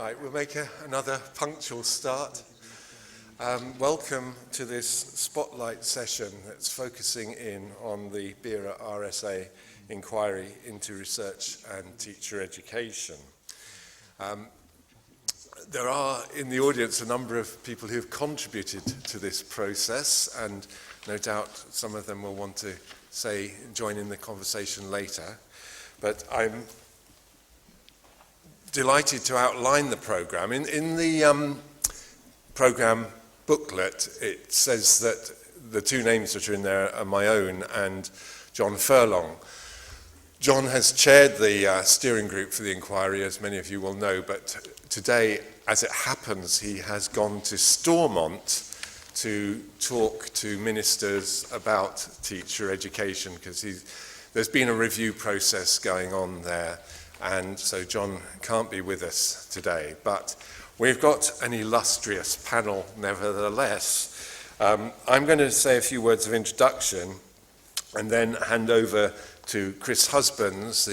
Right, we'll make another punctual start. Welcome to this spotlight session that's focusing in on the BERA-RSA inquiry into research and teacher education. There are in the audience a number of people who have contributed to this process, and no doubt some of them will want to join in the conversation later. But I'm delighted to outline the programme. In the programme booklet, it says that the two names that are in there are my own and John Furlong. John has chaired the steering group for the inquiry, as many of you will know, but today, as it happens, he has gone to Stormont to talk to ministers about teacher education, because there's been a review process going on there. And so John can't be with us today, but we've got an illustrious panel nevertheless. I'm going to say a few words of introduction and then hand over to Chris Husbands,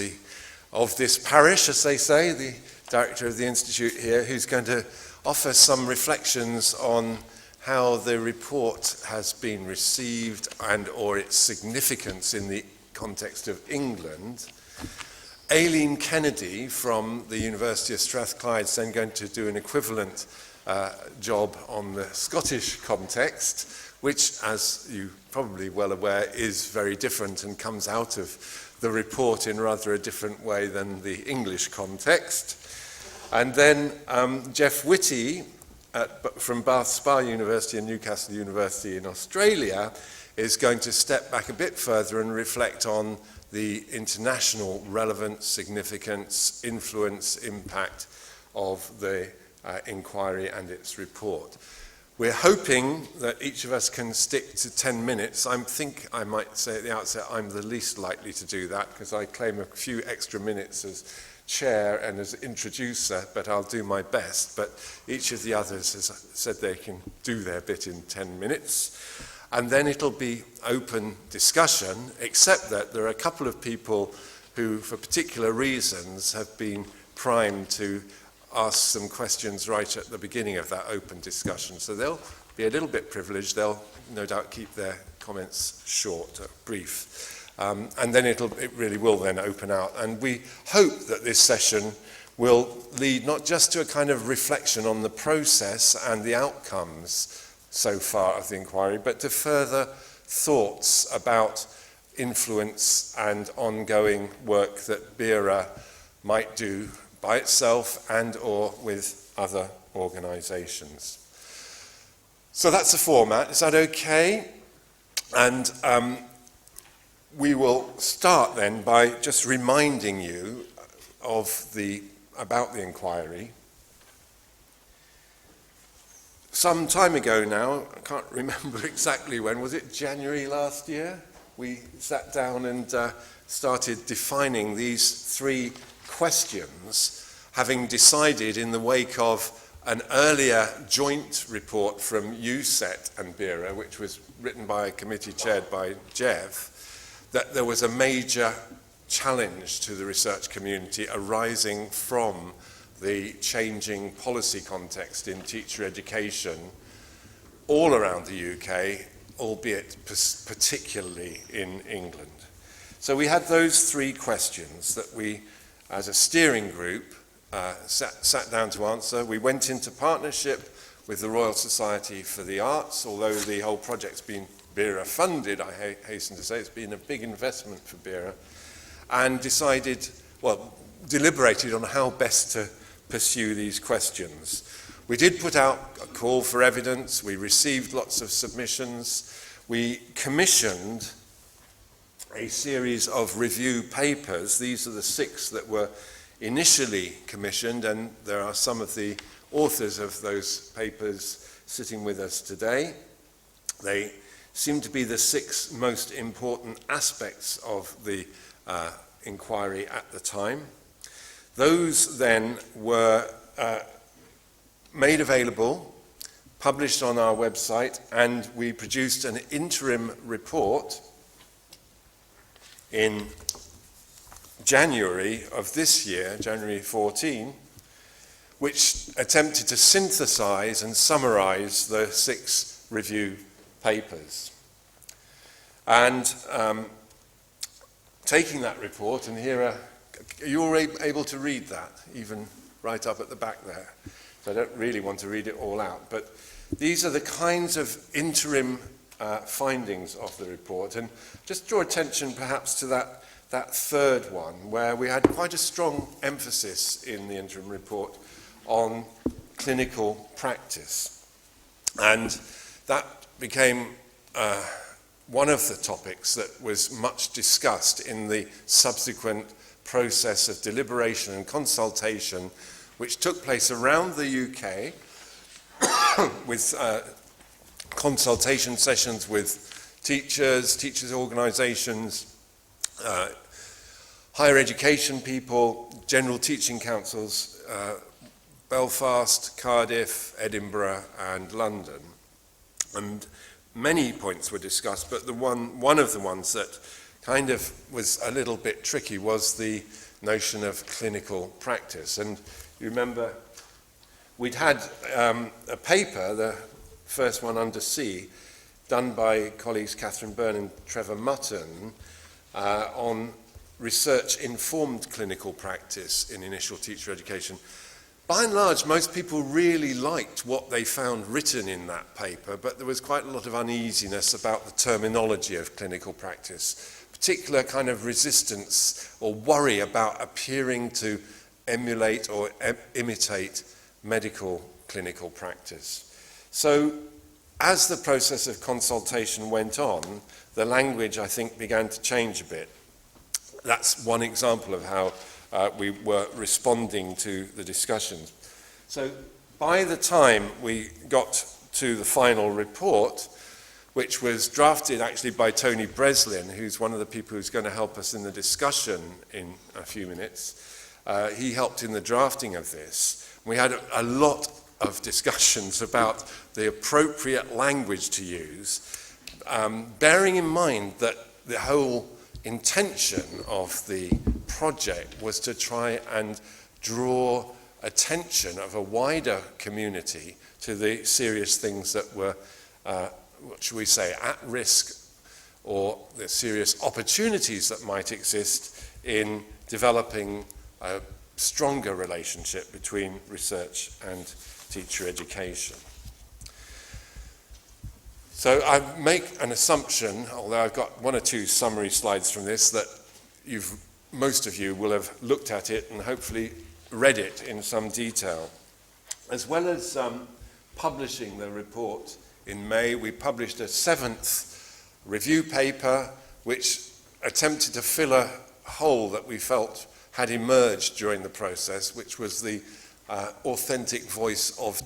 of this parish, as they say, the director of the Institute here, who's going to offer some reflections on how the report has been received and or its significance in the context of England. Aileen Kennedy from the University of Strathclyde is then going to do an equivalent job on the Scottish context, which, as you're probably well aware, is very different and comes out of the report in rather a different way than the English context. And then Jeff Whitty from Bath Spa University and Newcastle University in Australia is going to step back a bit further and reflect on the international relevance, significance, influence, impact of the inquiry and its report. We're hoping that each of us can stick to 10 minutes. I think I might say at the outset I'm the least likely to do that, because I claim a few extra minutes as chair and as introducer, but I'll do my best. But each of the others has said they can do their bit in 10 minutes. And then it'll be open discussion, except that there are a couple of people who, for particular reasons, have been primed to ask some questions right at the beginning of that open discussion. So they'll be a little bit privileged. They'll no doubt keep their comments short, brief. And then it really will then open out. And we hope that this session will lead not just to a kind of reflection on the process and the outcomes so far of the inquiry, but to further thoughts about influence and ongoing work that BERA might do by itself and or with other organisations. So that's the format. Is that okay? And we will start then by just reminding you about the inquiry. Some time ago now, I can't remember exactly when, was it January last year? We sat down and started defining these three questions, having decided in the wake of an earlier joint report from USET and BERA, which was written by a committee chaired by Jeff, that there was a major challenge to the research community arising from the changing policy context in teacher education all around the UK, albeit particularly in England. So we had those three questions that we, as a steering group, sat down to answer. We went into partnership with the Royal Society for the Arts, although the whole project's been BERA funded, I hasten to say. It's been a big investment for BERA, and deliberated on how best to pursue these questions. We did put out a call for evidence. We received lots of submissions. We commissioned a series of review papers. These are the 6 that were initially commissioned, and there are some of the authors of those papers sitting with us today. They seem to be the 6 most important aspects of the inquiry at the time. Those then were made available, published on our website, and we produced an interim report in January of this year, January 14, which attempted to synthesize and summarize the 6 review papers. And taking that report, and here are you all able to read that, even right up at the back there? So I don't really want to read it all out, but these are the kinds of interim findings of the report. And just draw attention perhaps to that third one, where we had quite a strong emphasis in the interim report on clinical practice. And that became one of the topics that was much discussed in the subsequent process of deliberation and consultation, which took place around the UK with consultation sessions with teachers' organisations, higher education people, general teaching councils, Belfast, Cardiff, Edinburgh and London. And many points were discussed, but one of the ones that kind of was a little bit tricky was the notion of clinical practice. And you remember we'd had a paper, the first one under C, done by colleagues Catherine Byrne and Trevor Mutton on research-informed clinical practice in initial teacher education. By and large, most people really liked what they found written in that paper, but there was quite a lot of uneasiness about the terminology of clinical practice, particular kind of resistance or worry about appearing to emulate or imitate medical clinical practice. So as the process of consultation went on, the language, I think, began to change a bit. That's one example of how we were responding to the discussions. So by the time we got to the final report, which was drafted actually by Tony Breslin, who's one of the people who's going to help us in the discussion in a few minutes, he helped in the drafting of this. We had a lot of discussions about the appropriate language to use, bearing in mind that the whole intention of the project was to try and draw attention of a wider community to the serious things that were, what should we say, at risk, or the serious opportunities that might exist in developing a stronger relationship between research and teacher education. So I make an assumption, although I've got one or two summary slides from this, that most of you will have looked at it and hopefully read it in some detail. As well as publishing the report in May, we published a 7th review paper which attempted to fill a hole that we felt had emerged during the process, which was the authentic voice of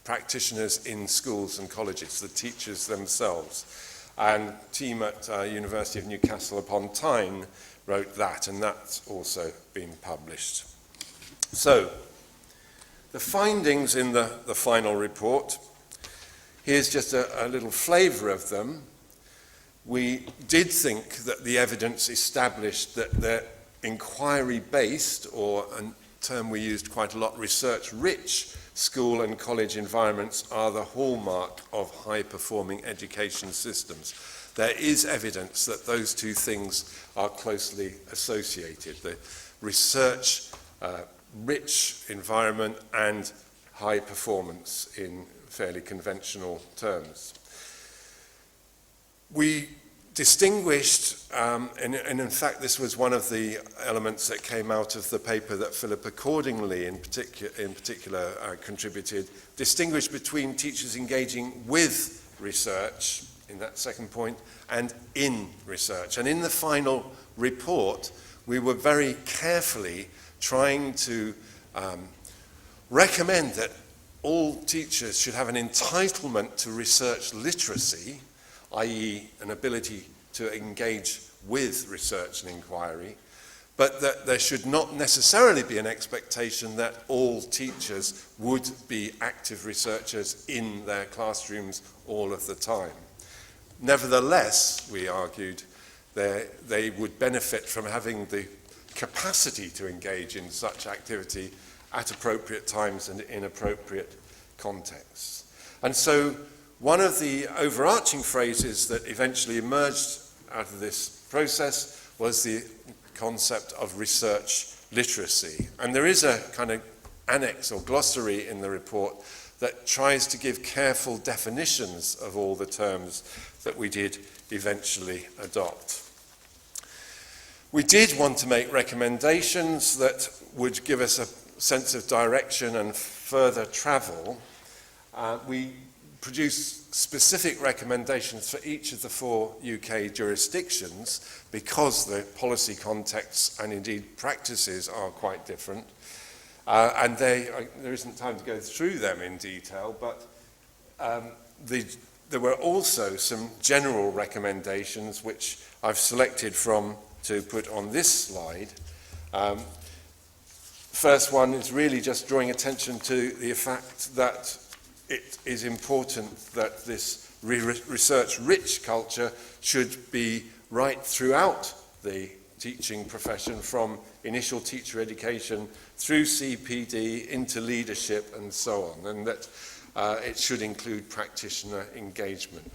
practitioners in schools and colleges, the teachers themselves. And a team at University of Newcastle upon Tyne wrote that, and that's also been published. So, the findings in the final report, here's just a little flavour of them. We did think that the evidence established that the inquiry-based, or a term we used quite a lot, research-rich school and college environments are the hallmark of high-performing education systems. There is evidence that those two things are closely associated, the research-rich environment and high performance in fairly conventional terms. We distinguished, and in fact this was one of the elements that came out of the paper that Philip Accordingly in particular contributed, distinguished between teachers engaging with research, in that second point, and in research. And in the final report, we were very carefully trying to recommend that all teachers should have an entitlement to research literacy, i.e. an ability to engage with research and inquiry, but that there should not necessarily be an expectation that all teachers would be active researchers in their classrooms all of the time. Nevertheless, we argued, they would benefit from having the capacity to engage in such activity at appropriate times and in appropriate contexts. And so one of the overarching phrases that eventually emerged out of this process was the concept of research literacy. And there is a kind of annex or glossary in the report that tries to give careful definitions of all the terms that we did eventually adopt. We did want to make recommendations that would give us a sense of direction and further travel. We produced specific recommendations for each of the 4 UK jurisdictions because the policy contexts and indeed practices are quite different. And there isn't time to go through them in detail, but there were also some general recommendations which I've selected from to put on this slide. First one is really just drawing attention to the fact that it is important that this research-rich culture should be right throughout the teaching profession, from initial teacher education through CPD into leadership and so on, and that it should include practitioner engagement.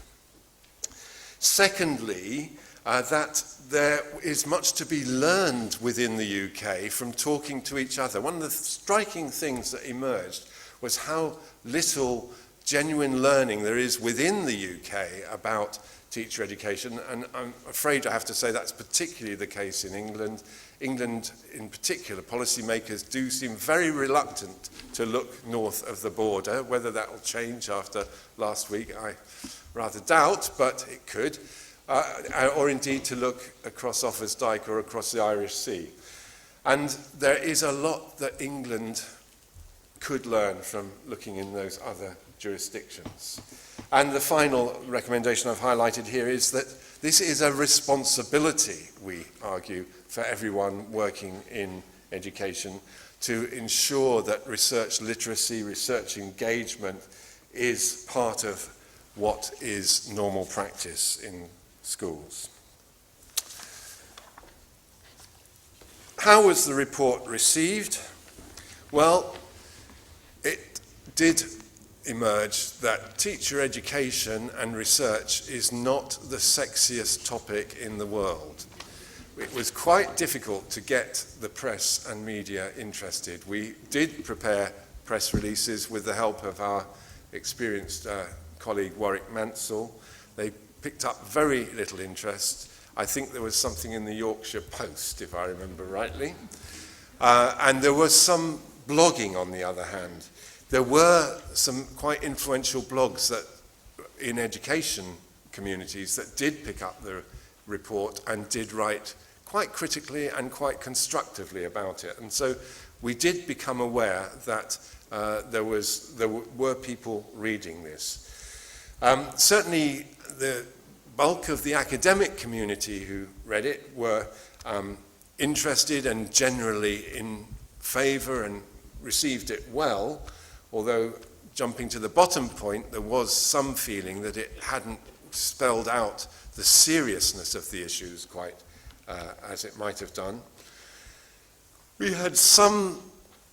Secondly, that there is much to be learned within the UK from talking to each other. One of the striking things that emerged was how little genuine learning there is within the UK about teacher education, and I'm afraid I have to say that's particularly the case in England. England in particular, policymakers do seem very reluctant to look north of the border. Whether that will change after last week, I rather doubt, but it could. Or indeed to look across Offa's Dyke or across the Irish Sea. And there is a lot that England could learn from looking in those other jurisdictions. And the final recommendation I've highlighted here is that this is a responsibility, we argue, for everyone working in education to ensure that research literacy, research engagement is part of what is normal practice in schools. How was the report received? Well, it did emerge that teacher education and research is not the sexiest topic in the world. It was quite difficult to get the press and media interested. We did prepare press releases with the help of our experienced colleague Warwick Mansell. They picked up very little interest. I think there was something in the Yorkshire Post, if I remember rightly. And there was some blogging, on the other hand. There were some quite influential blogs that, in education communities, that did pick up the report and did write quite critically and quite constructively about it. And so we did become aware that there were people reading this. Certainly the bulk of the academic community who read it were interested and generally in favour and received it well, although jumping to the bottom point, there was some feeling that it hadn't spelled out the seriousness of the issues quite as it might have done. We had some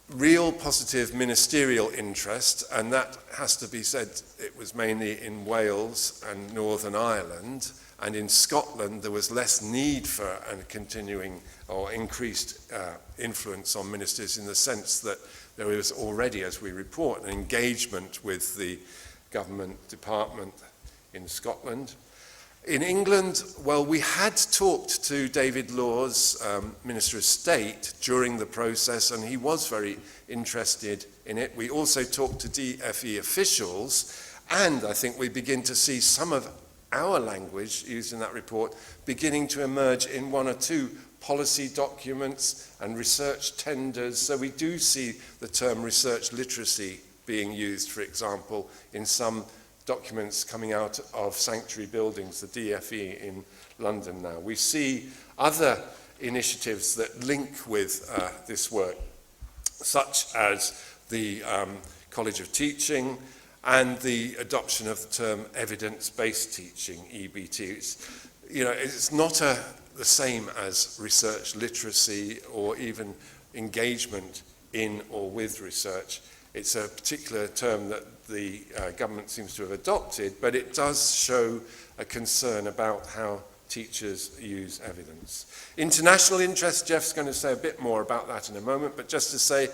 real positive ministerial interest, and that has to be said, it was mainly in Wales and Northern Ireland, and in Scotland there was less need for a continuing or increased influence on ministers, in the sense that there was already, as we report, an engagement with the government department in Scotland. In England, well, we had talked to David Laws, Minister of State, during the process, and he was very interested in it. We also talked to DFE officials, and I think we begin to see some of our language used in that report beginning to emerge in one or two policy documents and research tenders. So we do see the term research literacy being used, for example, in some documents coming out of sanctuary buildings, the DFE in London now. We see other initiatives that link with this work, such as the College of Teaching and the adoption of the term evidence-based teaching, EBT. It's not the same as research literacy or even engagement in or with research. It's a particular term that the government seems to have adopted, but it does show a concern about how teachers use evidence. International interest, Jeff's going to say a bit more about that in a moment, but just to say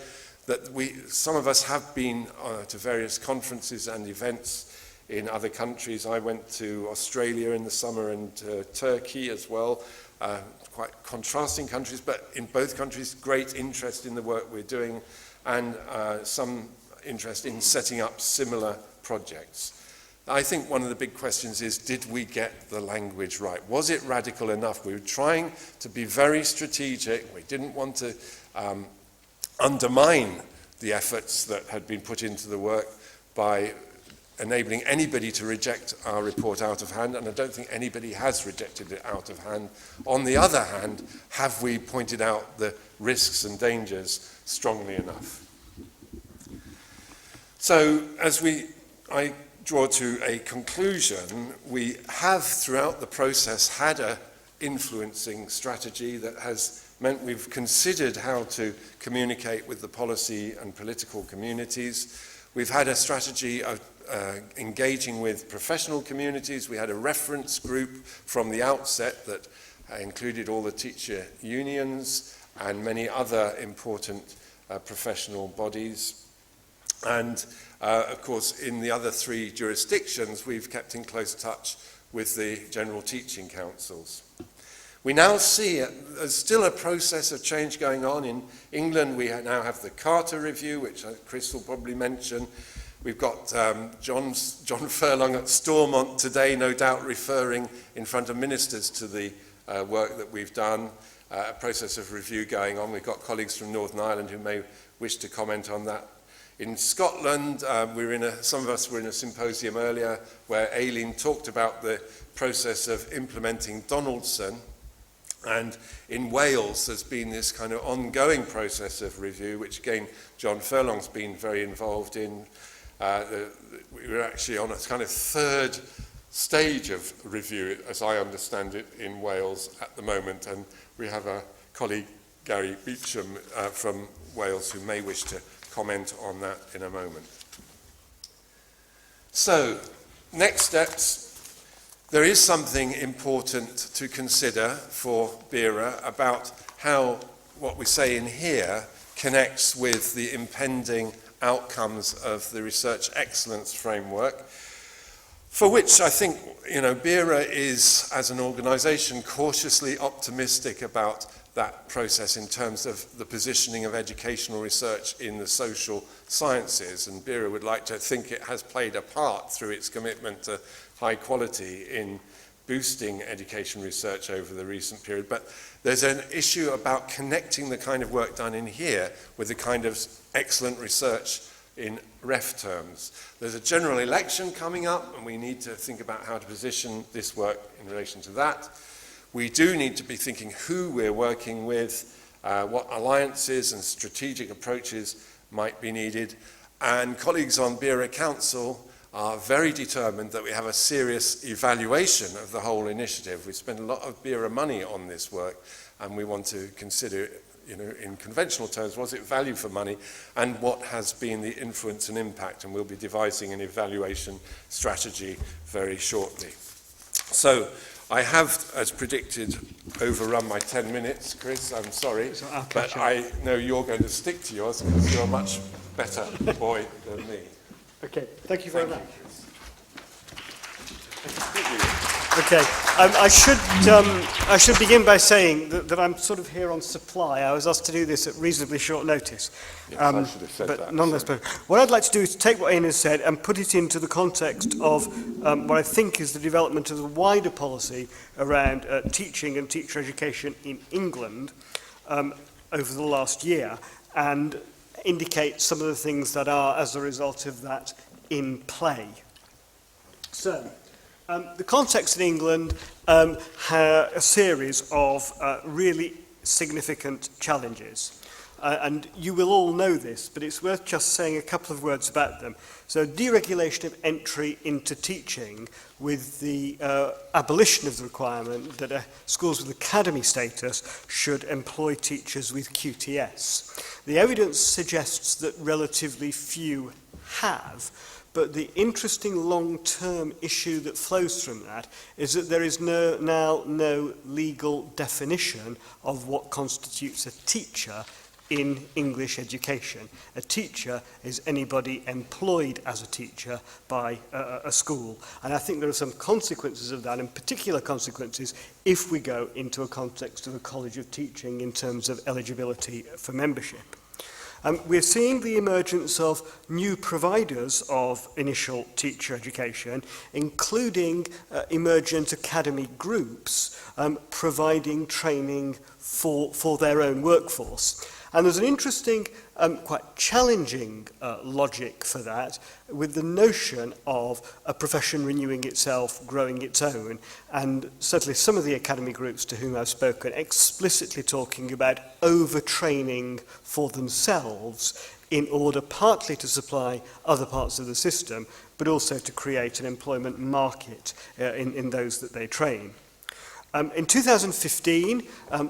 that some of us have been to various conferences and events in other countries. I went to Australia in the summer and Turkey as well, quite contrasting countries, but in both countries great interest in the work we're doing and some interest in setting up similar projects. I think one of the big questions is, did we get the language right? Was it radical enough? We were trying to be very strategic. We didn't want to undermine the efforts that had been put into the work by enabling anybody to reject our report out of hand, and I don't think anybody has rejected it out of hand. On the other hand, have we pointed out the risks and dangers strongly enough? So as I draw to a conclusion, we have throughout the process had an influencing strategy that has meant we've considered how to communicate with the policy and political communities. We've had a strategy of engaging with professional communities. We had a reference group from the outset that included all the teacher unions and many other important professional bodies. And of course, in the other 3 jurisdictions, we've kept in close touch with the general teaching councils. We now see there's still a process of change going on. In England, we now have the Carter Review, which Chris will probably mention. We've got John Furlong at Stormont today, no doubt referring in front of ministers to the work that we've done, a process of review going on. We've got colleagues from Northern Ireland who may wish to comment on that. In Scotland, some of us were in a symposium earlier where Aileen talked about the process of implementing Donaldson. And in Wales, there's been this kind of ongoing process of review, which again, John Furlong's been very involved in. We were actually on a kind of 3rd stage of review, as I understand it, in Wales at the moment. And we have a colleague, Gary Beecham, from Wales, who may wish to comment on that in a moment. So, next steps. There is something important to consider for BERA about how what we say in here connects with the impending outcomes of the Research Excellence Framework, for which I think, BERA is, as an organisation, cautiously optimistic about that process in terms of the positioning of educational research in the social sciences. And BERA would like to think it has played a part through its commitment to high quality in boosting education research over the recent period. But there's an issue about connecting the kind of work done in here with the kind of excellent research in ref terms. There's a general election coming up, and we need to think about how to position this work in relation to that. We do need to be thinking who we're working with, what alliances and strategic approaches might be needed. And colleagues on BERA Council are very determined that we have a serious evaluation of the whole initiative. We spend a lot of BERA money on this work, and we want to consider, in conventional terms, was it value for money, and what has been the influence and impact, and we'll be devising an evaluation strategy very shortly. So, I have, as predicted, overrun my 10 minutes, Chris, I'm sorry, but I know you're going to stick to yours because you're a much better boy than me. Okay, thank you very much. Okay, I should begin by saying that I'm sort of here on supply. I was asked to do this at reasonably short notice. Yes, I should have said but that. Nonetheless, what I'd like to do is take what Ian has said and put it into the context of what I think is the development of the wider policy around teaching and teacher education in England over the last year, and indicate some of the things that are, as a result of that, in play. So, the context in England had a series of really significant challenges. and you will all know this, but it's worth just saying a couple of words about them. So deregulation of entry into teaching with the abolition of the requirement that schools with academy status should employ teachers with QTS. The evidence suggests that relatively few have, but the interesting long-term issue that flows from that is that there is now no legal definition of what constitutes a teacher in English education. A teacher is anybody employed as a teacher by a school. And I think there are some consequences of that, and particular consequences if we go into a context of a college of teaching in terms of eligibility for membership. We're seeing the emergence of new providers of initial teacher education, including emergent academy groups providing training for their own workforce. And there's an interesting, quite challenging logic for that, with the notion of a profession renewing itself, growing its own, and certainly some of the academy groups to whom I've spoken explicitly talking about overtraining for themselves in order partly to supply other parts of the system, but also to create an employment market in those that they train. In 2015,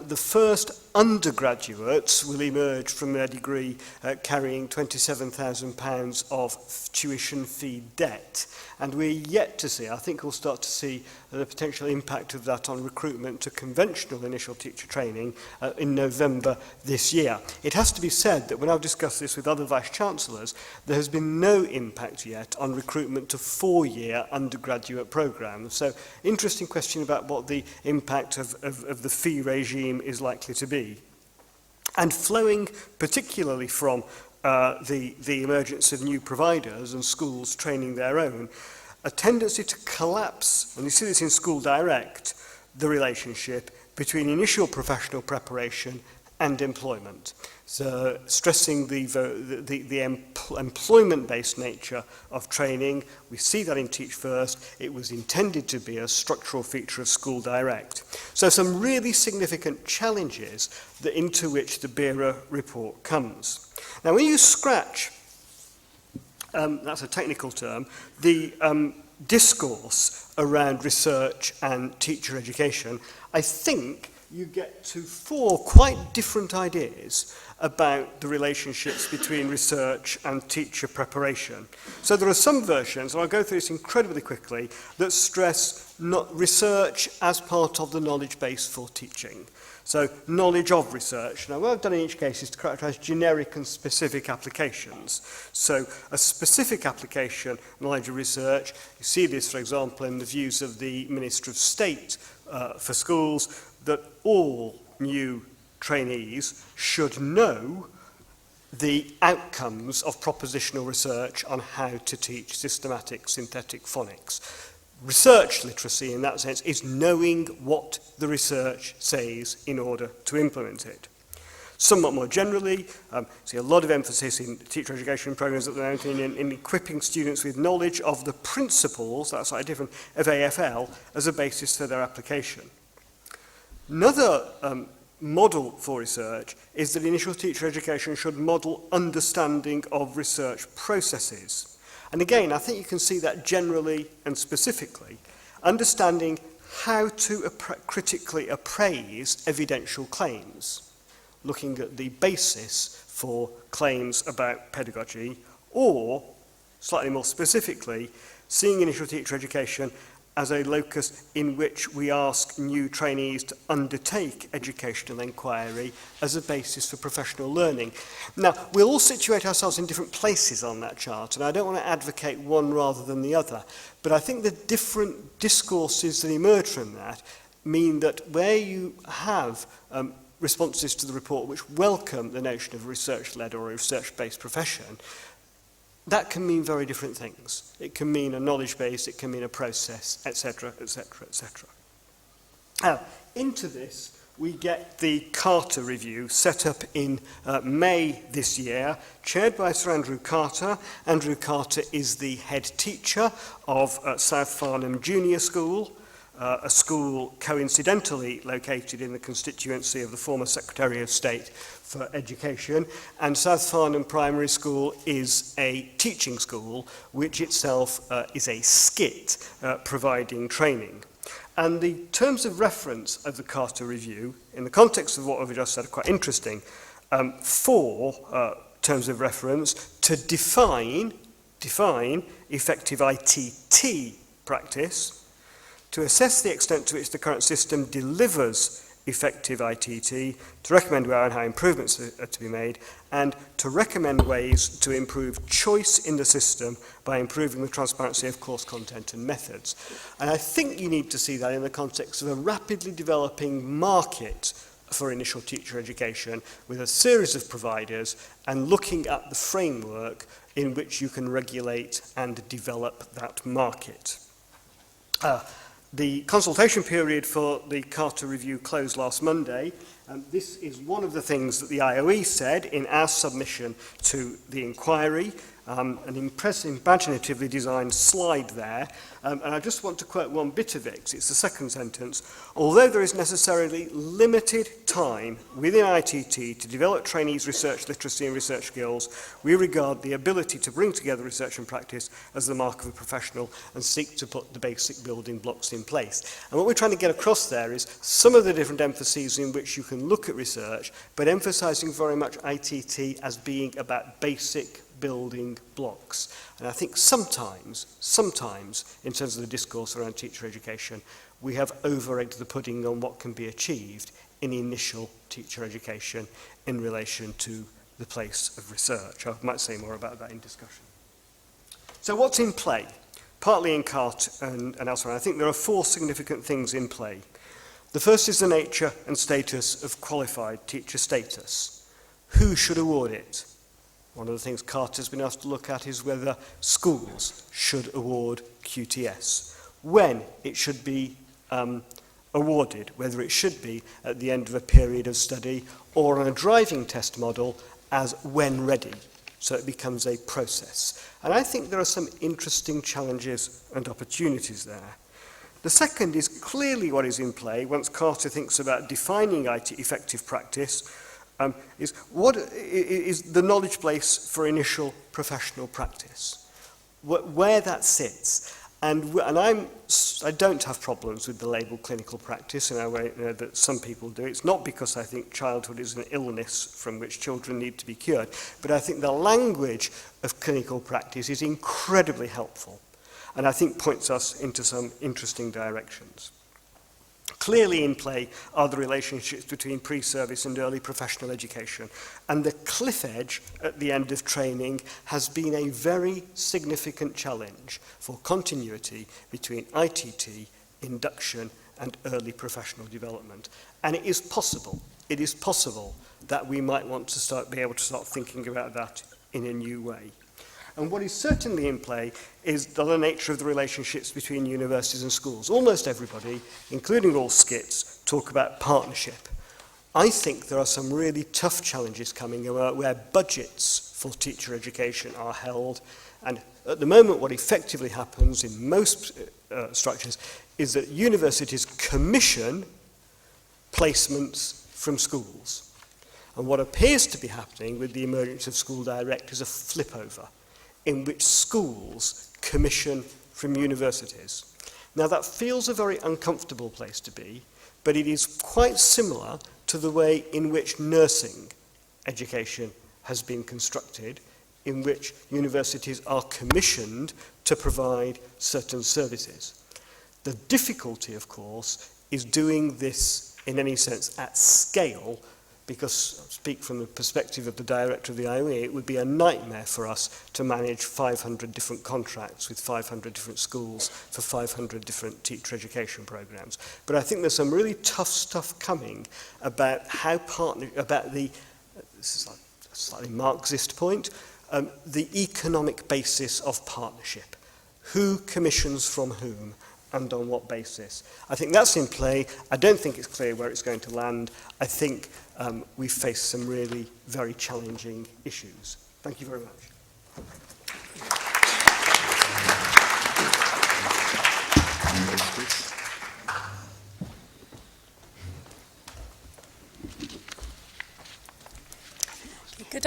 the first undergraduates will emerge from their degree carrying £27,000 of tuition fee debt. And we're yet to see, I think we'll start to see the potential impact of that on recruitment to conventional initial teacher training in November this year. It has to be said that when I've discussed this with other Vice-Chancellors, there has been no impact yet on recruitment to four-year undergraduate programmes. So, interesting question about what the impact of the fee regime is likely to be. And flowing particularly from the emergence of new providers and schools training their own, a tendency to collapse, and you see this in School Direct, the relationship between initial professional preparation and employment. So stressing the employment-based nature of training, we see that in Teach First. It was intended to be a structural feature of School Direct. So some really significant challenges into which the BERA report comes. Now, when you scratch, that's a technical term, the discourse around research and teacher education, I think you get to four quite different ideas about the relationships between research and teacher preparation. So there are some versions, and I'll go through this incredibly quickly, that stress research as part of the knowledge base for teaching. So knowledge of research. Now what I've done in each case is to characterise generic and specific applications. So a specific application, knowledge of research, you see this, for example, in the views of the Minister of State for Schools, that all new trainees should know the outcomes of propositional research on how to teach systematic synthetic phonics. Research literacy, in that sense, is knowing what the research says in order to implement it. Somewhat more generally, see a lot of emphasis in teacher education programs at the moment in equipping students with knowledge of the principles, that's slightly different, of AFL as a basis for their application. Another model for research is that initial teacher education should model understanding of research processes. And again, I think you can see that generally and specifically, understanding how to critically appraise evidential claims, looking at the basis for claims about pedagogy, or, slightly more specifically, seeing initial teacher education as a locus in which we ask new trainees to undertake educational inquiry as a basis for professional learning. Now, we'll all situate ourselves in different places on that chart, and I don't want to advocate one rather than the other, but I think the different discourses that emerge from that mean that where you have responses to the report which welcome the notion of a research-led or a research-based profession, that can mean very different things. It can mean a knowledge base, it can mean a process, etc., etc., etc. Now, into this, we get the Carter Review, set up in May this year, chaired by Sir Andrew Carter. Andrew Carter is the head teacher of South Farnham Junior School, a school coincidentally located in the constituency of the former Secretary of State for education, and South Farnham Primary School is a teaching school, which itself is a SCIT, providing training. And the terms of reference of the Carter Review, in the context of what we've just said, are quite interesting. 4 terms of reference to define effective ITT practice, to assess the extent to which the current system delivers effective ITT, to recommend where and how improvements are to be made, and to recommend ways to improve choice in the system by improving the transparency of course content and methods. And I think you need to see that in the context of a rapidly developing market for initial teacher education with a series of providers and looking at the framework in which you can regulate and develop that market. The consultation period for the Carter Review closed last Monday, and this is one of the things that the IOE said in our submission to the inquiry. An imaginatively designed slide there, and I just want to quote one bit of it. It's the second sentence. Although there is necessarily limited time within ITT to develop trainees' research literacy and research skills, we regard the ability to bring together research and practice as the mark of a professional and seek to put the basic building blocks in place. And what we're trying to get across there is some of the different emphases in which you can look at research, but emphasising very much ITT as being about basic building blocks. And I think sometimes, in terms of the discourse around teacher education, we have over-egged the pudding on what can be achieved in initial teacher education in relation to the place of research. I might say more about that in discussion. So what's in play? Partly in CART and elsewhere. I think there are 4 significant things in play. The first is the nature and status of qualified teacher status. Who should award it? One of the things Carter's been asked to look at is whether schools should award QTS, when it should be awarded, whether it should be at the end of a period of study or on a driving test model as when ready, so it becomes a process. And I think there are some interesting challenges and opportunities there. The second is clearly what is in play once Carter thinks about defining IT effective practice, is what is the knowledge base for initial professional practice, where that sits. And I don't have problems with the label clinical practice in a way that some people do. It's not because I think childhood is an illness from which children need to be cured, but I think the language of clinical practice is incredibly helpful and I think points us into some interesting directions. Clearly in play are the relationships between pre-service and early professional education, and the cliff edge at the end of training has been a very significant challenge for continuity between ITT, induction and early professional development. And it is possible that we might want to be able to start thinking about that in a new way. And what is certainly in play is the nature of the relationships between universities and schools. Almost everybody, including all SCITs, talk about partnership. I think there are some really tough challenges coming where budgets for teacher education are held. And at the moment, what effectively happens in most structures is that universities commission placements from schools. And what appears to be happening with the emergence of School Direct is a flip over, in which schools commission from universities. Now that feels a very uncomfortable place to be, but it is quite similar to the way in which nursing education has been constructed, in which universities are commissioned to provide certain services. The difficulty, of course, is doing this in any sense at scale, because I speak from the perspective of the director of the IOE, it would be a nightmare for us to manage 500 different contracts with 500 different schools for 500 different teacher education programs. But I think there's some really tough stuff coming about how this is like a slightly Marxist point, the economic basis of partnership. Who commissions from whom and on what basis? I think that's in play. I don't think it's clear where it's going to land. I think we face some really very challenging issues. Thank you very much.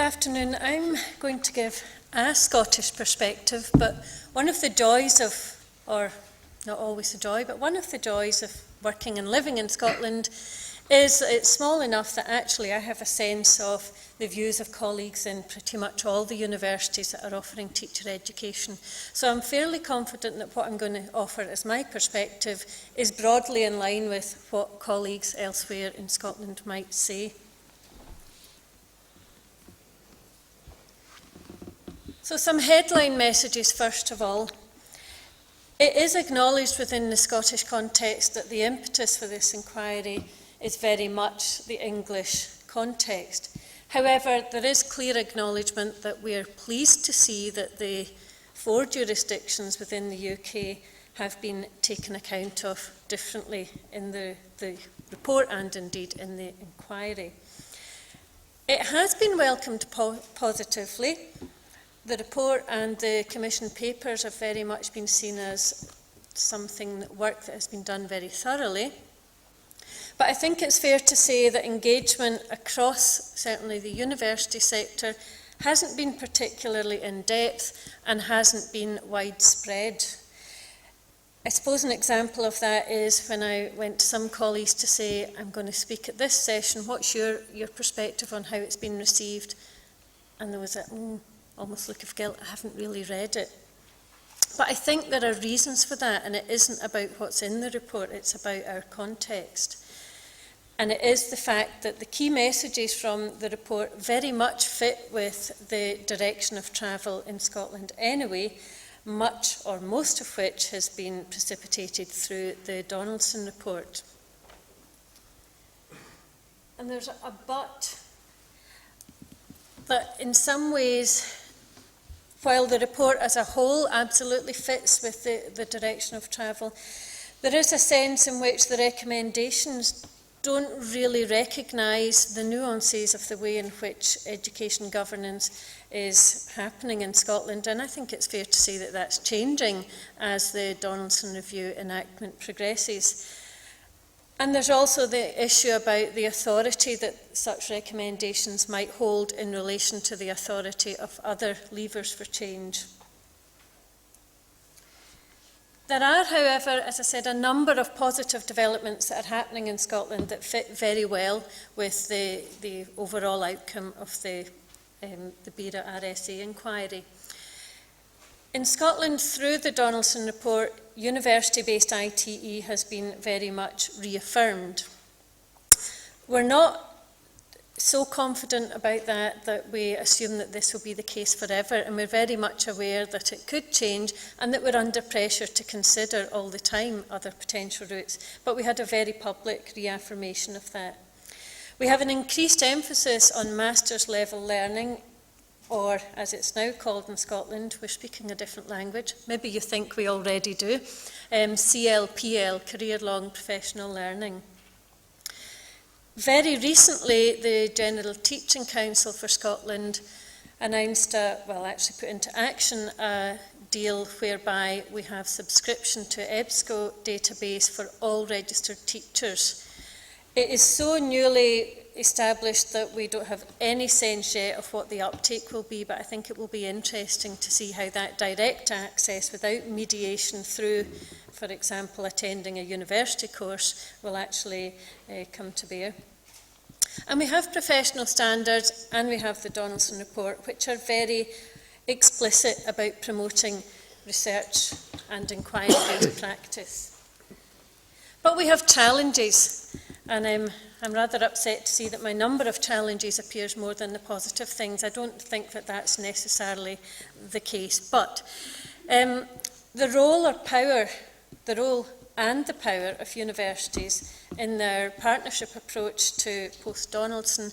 afternoon. I'm going to give a Scottish perspective, but one of the joys of, or not always a joy, but one of the joys of working and living in Scotland is it's small enough that actually I have a sense of the views of colleagues in pretty much all the universities that are offering teacher education. So I'm fairly confident that what I'm going to offer as my perspective is broadly in line with what colleagues elsewhere in Scotland might say. So some headline messages first of all. It is acknowledged within the Scottish context that the impetus for this inquiry is very much the English context. However, there is clear acknowledgement that we are pleased to see that the 4 jurisdictions within the UK have been taken account of differently in the report and indeed in the inquiry. It has been welcomed positively. The report and the Commission papers have very much been seen as work that has been done very thoroughly. But I think it's fair to say that engagement across certainly the university sector hasn't been particularly in-depth and hasn't been widespread. I suppose an example of that is when I went to some colleagues to say, I'm going to speak at this session, what's your perspective on how it's been received? And there was a almost look of guilt, I haven't really read it. But I think there are reasons for that, and it isn't about what's in the report, it's about our context. And it is the fact that the key messages from the report very much fit with the direction of travel in Scotland anyway, much or most of which has been precipitated through the Donaldson report. And there's a but that in some ways, while the report as a whole absolutely fits with the direction of travel, there is a sense in which the recommendations don't really recognise the nuances of the way in which education governance is happening in Scotland, and I think it's fair to say that that's changing as the Donaldson Review enactment progresses. And there's also the issue about the authority that such recommendations might hold in relation to the authority of other levers for change. There are, however, as I said, a number of positive developments that are happening in Scotland that fit very well with the overall outcome of the BERA-RSA inquiry. In Scotland, through the Donaldson report, university-based ITE has been very much reaffirmed. We're not so confident about that we assume that this will be the case forever, and we're very much aware that it could change and that we're under pressure to consider all the time other potential routes, but we had a very public reaffirmation of that. We have an increased emphasis on master's level learning, or as it's now called in Scotland, we're speaking a different language, maybe you think we already do, CLPL, Career Long Professional Learning. Very recently, the General Teaching Council for Scotland announced, actually put into action a deal whereby we have subscription to EBSCO database for all registered teachers. It is so newly established that we don't have any sense yet of what the uptake will be, but I think it will be interesting to see how that direct access without mediation through, for example, attending a university course will actually come to bear. And we have professional standards and we have the Donaldson report, which are very explicit about promoting research and inquiry-based practice. But we have challenges, and I'm rather upset to see that my number of challenges appears more than the positive things. I don't think that that's necessarily the case. But the role and the power of universities in their partnership approach to post-Donaldson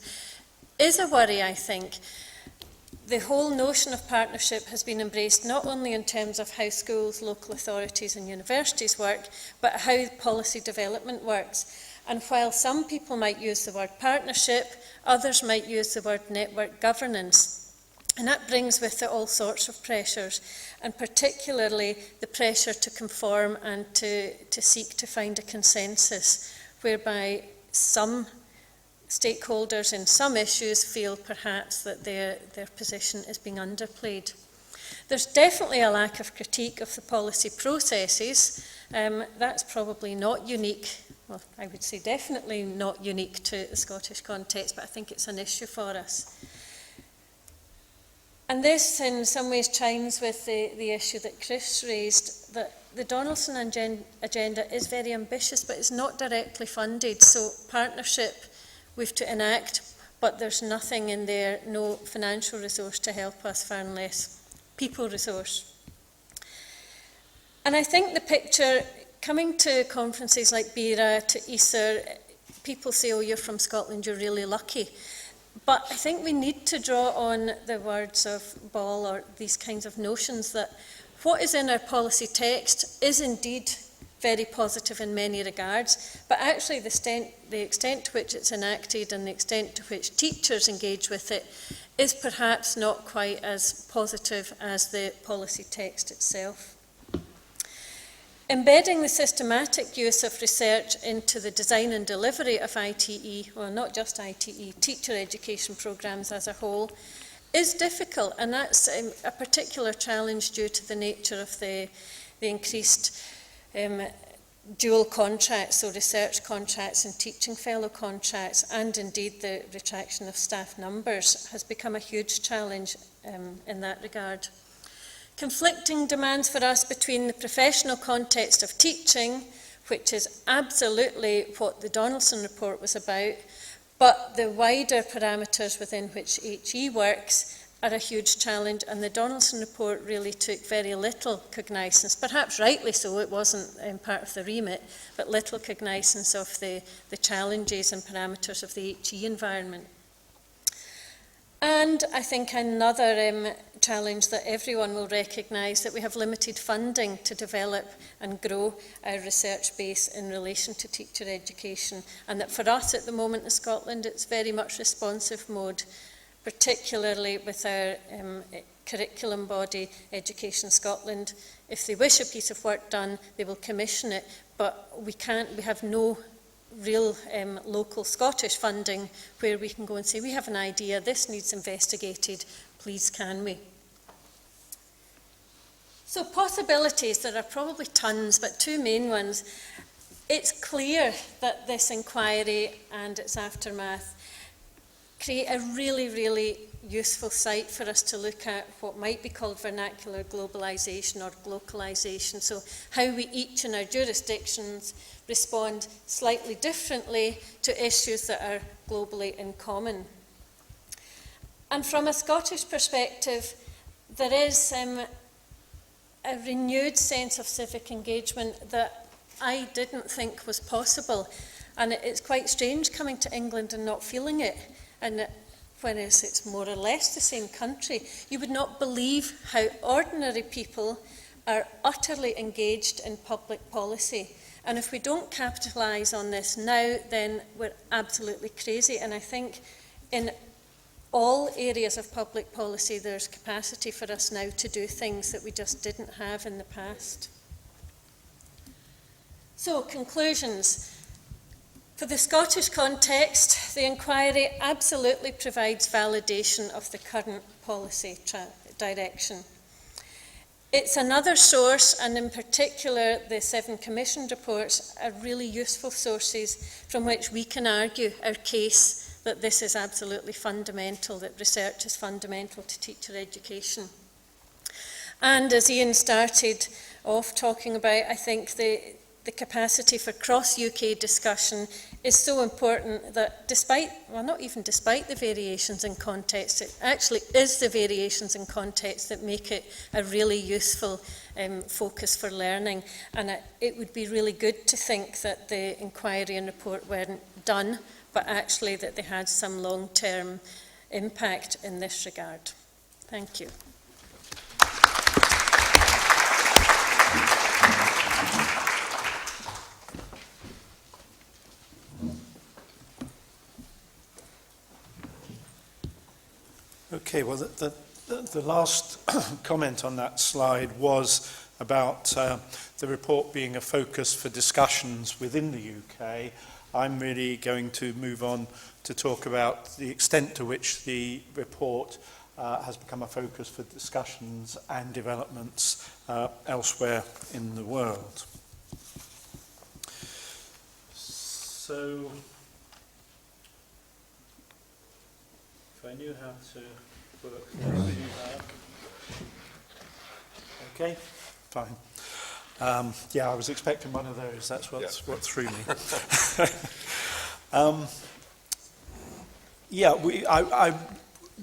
is a worry, I think. The whole notion of partnership has been embraced not only in terms of how schools, local authorities and universities work, but how policy development works. And while some people might use the word partnership, others might use the word network governance. And that brings with it all sorts of pressures, and particularly the pressure to conform and to seek to find a consensus, whereby some stakeholders in some issues feel perhaps that their position is being underplayed. There's definitely a lack of critique of the policy processes. That's probably not unique. Well, I would say definitely not unique to the Scottish context, but I think it's an issue for us. And this, in some ways, chimes with the issue that Chris raised, that the Donaldson agenda is very ambitious, but it's not directly funded. So partnership we've to enact, but there's nothing in there, no financial resource to help us, far less people resource. And I think the picture, coming to conferences like BERA, to ESER, people say, oh, you're from Scotland, you're really lucky. But I think we need to draw on the words of Ball, or these kinds of notions, that what is in our policy text is indeed very positive in many regards, but actually the extent to which it's enacted and the extent to which teachers engage with it is perhaps not quite as positive as the policy text itself. Embedding the systematic use of research into the design and delivery of ITE, well, not just ITE, teacher education programmes as a whole, is difficult, and that's a particular challenge due to the nature of the increased dual contracts, so research contracts and teaching fellow contracts, and indeed the retraction of staff numbers has become a huge challenge in that regard. Conflicting demands for us between the professional context of teaching, which is absolutely what the Donaldson report was about, but the wider parameters within which HE works are a huge challenge, and the Donaldson report really took very little cognizance, perhaps rightly so, it wasn't part of the remit, but little cognizance of the challenges and parameters of the HE environment. And I think another challenge that everyone will recognise, that we have limited funding to develop and grow our research base in relation to teacher education, and that for us at the moment in Scotland it's very much responsive mode, particularly with our curriculum body, Education Scotland. If they wish a piece of work done, they will commission it, but we have no real local Scottish funding where we can go and say, we have an idea, this needs investigated, please can we? So possibilities, there are probably tons, but two main ones. It's clear that this inquiry and its aftermath create a really, really useful site for us to look at what might be called vernacular globalisation or glocalisation. So how we each in our jurisdictions respond slightly differently to issues that are globally in common. And from a Scottish perspective, there is a renewed sense of civic engagement that I didn't think was possible. And it's quite strange coming to England and not feeling it. And when it's more or less the same country, you would not believe how ordinary people are utterly engaged in public policy. And if we don't capitalise on this now, then we're absolutely crazy. And I think in all areas of public policy, there's capacity for us now to do things that we just didn't have in the past. So, conclusions. For the Scottish context, the inquiry absolutely provides validation of the current policy direction. It's another source, and in particular the 7 commissioned reports are really useful sources from which we can argue our case that this is absolutely fundamental, that research is fundamental to teacher education. And as Ian started off talking about, I think the capacity for cross-UK discussion is so important that despite, well, not even despite the variations in context, it actually is the variations in context that make it a really useful focus for learning. And it would be really good to think that the inquiry and report weren't done, but actually that they had some long-term impact in this regard. Thank you. Okay, well, the last comment on that slide was about the report being a focus for discussions within the UK. I'm really going to move on to talk about the extent to which the report has become a focus for discussions and developments elsewhere in the world. So, if I knew how to work this. Okay, fine. Yeah, I was expecting one of those. That's what threw me. I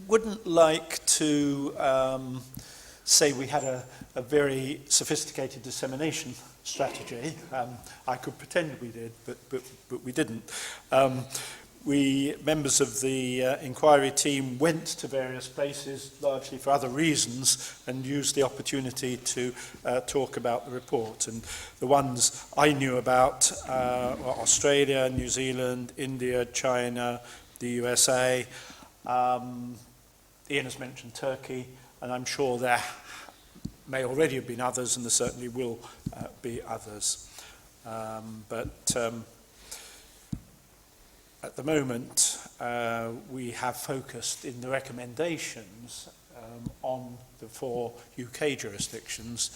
wouldn't like to say we had a very sophisticated dissemination strategy. I could pretend we did, but we didn't. We, members of the inquiry team, went to various places, largely for other reasons, and used the opportunity to talk about the report. And the ones I knew about were Australia, New Zealand, India, China, the USA. Ian has mentioned Turkey, and I'm sure there may already have been others, and there certainly will be others. At the moment, we have focused in the recommendations on the 4 UK jurisdictions.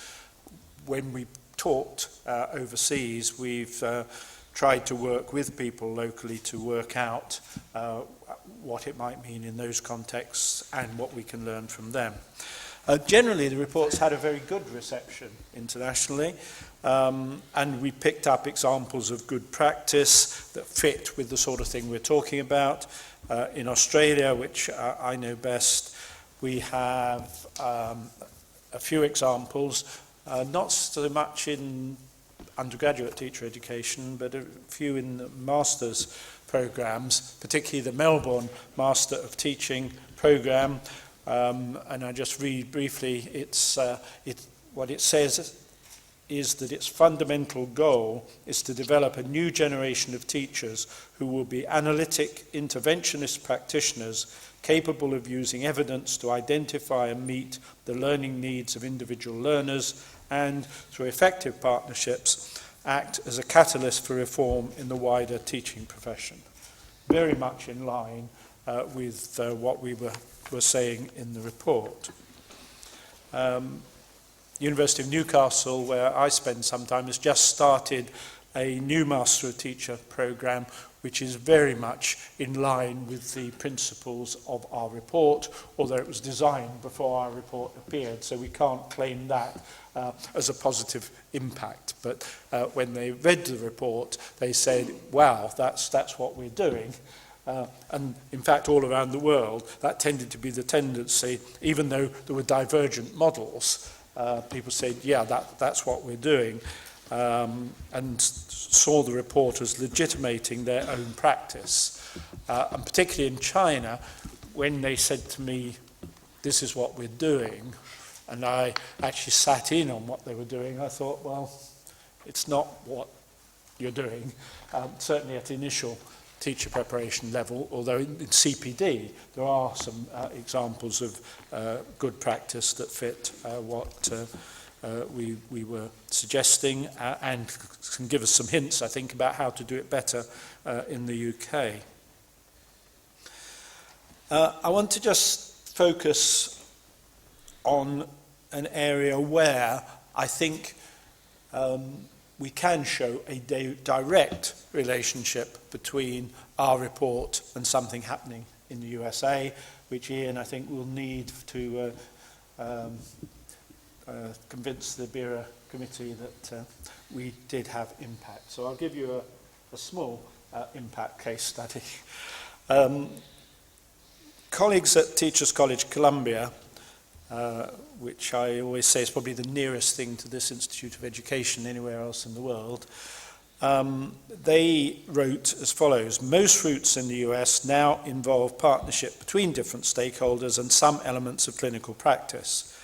When we talked overseas, we've tried to work with people locally to work out what it might mean in those contexts and what we can learn from them. Generally, the report's had a very good reception internationally. And we picked up examples of good practice that fit with the sort of thing we're talking about. In Australia, which I know best, we have a few examples, not so much in undergraduate teacher education, but a few in the master's programs, particularly the Melbourne Master of Teaching program. And I just read briefly, what it says is that its fundamental goal is to develop a new generation of teachers who will be analytic, interventionist practitioners capable of using evidence to identify and meet the learning needs of individual learners and, through effective partnerships, act as a catalyst for reform in the wider teaching profession. Very much in line with what we were saying in the report. University of Newcastle, where I spend some time, has just started a new Master of Teacher programme, which is very much in line with the principles of our report, although it was designed before our report appeared, so we can't claim that as a positive impact. But when they read the report, they said, wow, that's what we're doing. And in fact, all around the world, that tended to be the tendency, even though there were divergent models. People said, yeah, that's what we're doing, and saw the report as legitimating their own practice. And particularly in China, when they said to me, this is what we're doing, and I actually sat in on what they were doing, I thought, well, it's not what you're doing, certainly at initial teacher preparation level, although in CPD there are some examples of good practice that fit what we were suggesting and can give us some hints, I think, about how to do it better in the UK. I want to just focus on an area where I think we can show a direct relationship between our report and something happening in the USA, which Ian, I think, will need to convince the BERA committee that we did have impact. So I'll give you a small impact case study. Colleagues at Teachers College Columbia, which I always say is probably the nearest thing to this Institute of Education anywhere else in the world, they wrote as follows: most routes in the US now involve partnership between different stakeholders and some elements of clinical practice.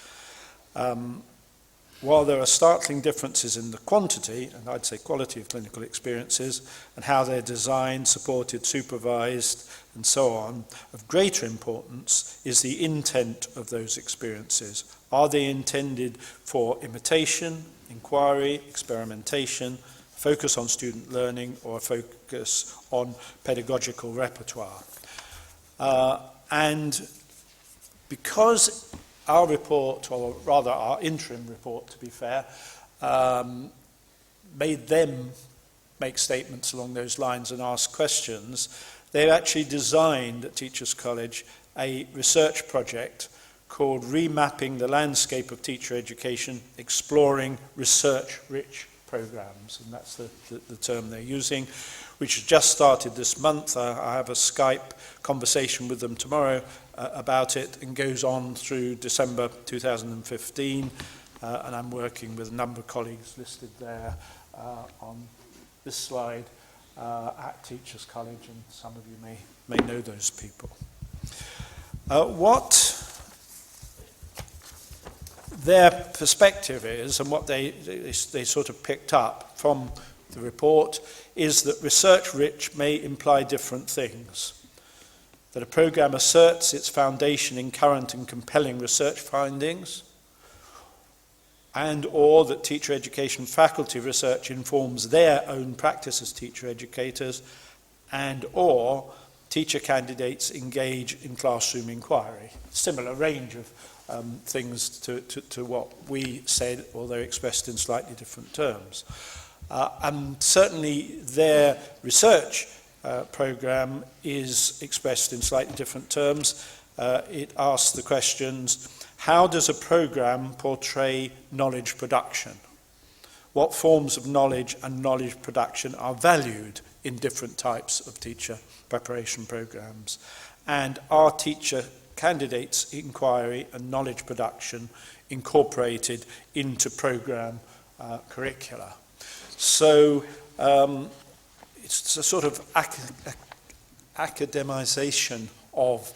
While there are startling differences in the quantity, and I'd say quality of clinical experiences, and how they're designed, supported, supervised, and so on, of greater importance is the intent of those experiences. Are they intended for imitation, inquiry, experimentation, focus on student learning or a focus on pedagogical repertoire. And because our report, or rather our interim report to be fair, made them make statements along those lines and ask questions, they actually designed at Teachers College a research project called Remapping the Landscape of Teacher Education, Exploring Research-Rich Programs, and that's the term they're using, which has just started this month. I have a Skype conversation with them tomorrow about it, and goes on through December 2015, and I'm working with a number of colleagues listed there on this slide at Teachers College, and some of you may know those people. What their perspective is, and what they sort of picked up from the report, is that research-rich may imply different things. That a programme asserts its foundation in current and compelling research findings, and or that teacher education faculty research informs their own practice as teacher educators, and or teacher candidates engage in classroom inquiry. Similar range of things to what we said, although expressed in slightly different terms. And certainly their research programme is expressed in slightly different terms. It asks the questions: how does a programme portray knowledge production? What forms of knowledge and knowledge production are valued in different types of teacher preparation programmes? And are teacher candidates' inquiry and knowledge production incorporated into programme curricula? So it's a sort of academization of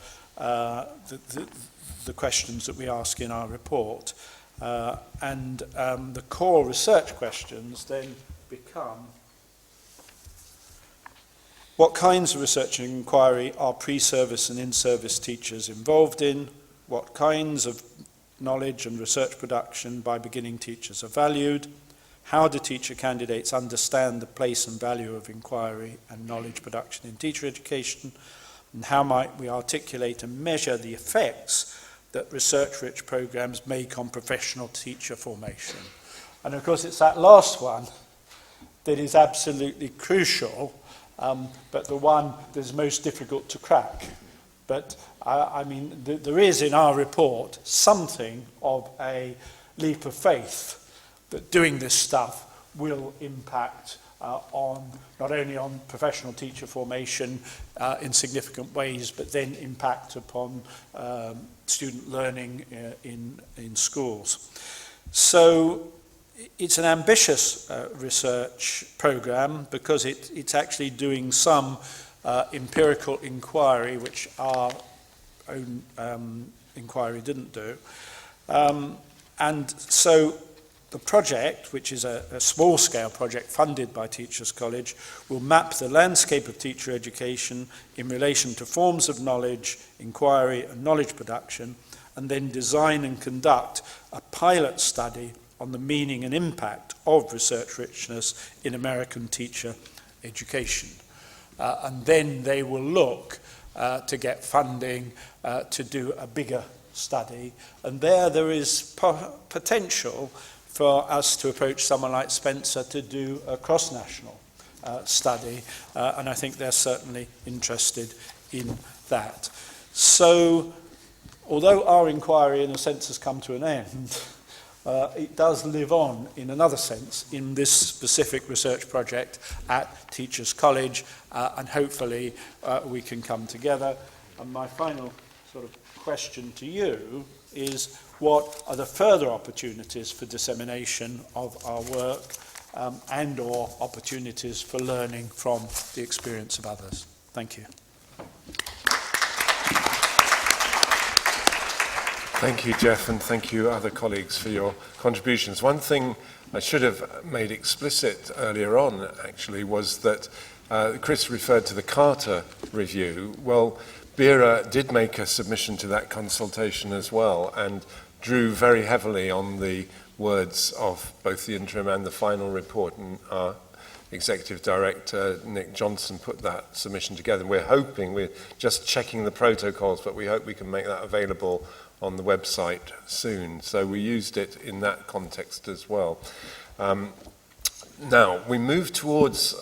the questions that we ask in our report. And the core research questions then become: what kinds of research and inquiry are pre-service and in-service teachers involved in? What kinds of knowledge and research production by beginning teachers are valued? How do teacher candidates understand the place and value of inquiry and knowledge production in teacher education? And how might we articulate and measure the effects that research-rich programs make on professional teacher formation? And of course it's that last one that is absolutely crucial, but the one that's most difficult to crack. But I mean, there is in our report something of a leap of faith that doing this stuff will impact on not only on professional teacher formation in significant ways, but then impact upon student learning in schools. So it's an ambitious research programme because it's actually doing some empirical inquiry, which our own inquiry didn't do. And so the project, which is a small-scale project funded by Teachers College, will map the landscape of teacher education in relation to forms of knowledge, inquiry and knowledge production, and then design and conduct a pilot study on the meaning and impact of research richness in American teacher education. And then they will look to get funding to do a bigger study. And there is potential for us to approach someone like Spencer to do a cross-national study, and I think they're certainly interested in that. So, although our inquiry in a sense has come to an end, it does live on in another sense in this specific research project at Teachers College, and hopefully we can come together. And my final sort of question to you is, what are the further opportunities for dissemination of our work and or opportunities for learning from the experience of others? Thank you. Thank you, Jeff, and thank you, other colleagues, for your contributions. One thing I should have made explicit earlier on, actually, was that Chris referred to the Carter review. Well, BERA did make a submission to that consultation as well, and drew very heavily on the words of both the interim and the final report, and are Executive Director Nick Johnson put that submission together. We're hoping, we're just checking the protocols, but we hope we can make that available on the website soon. So we used it in that context as well. Now, we move towards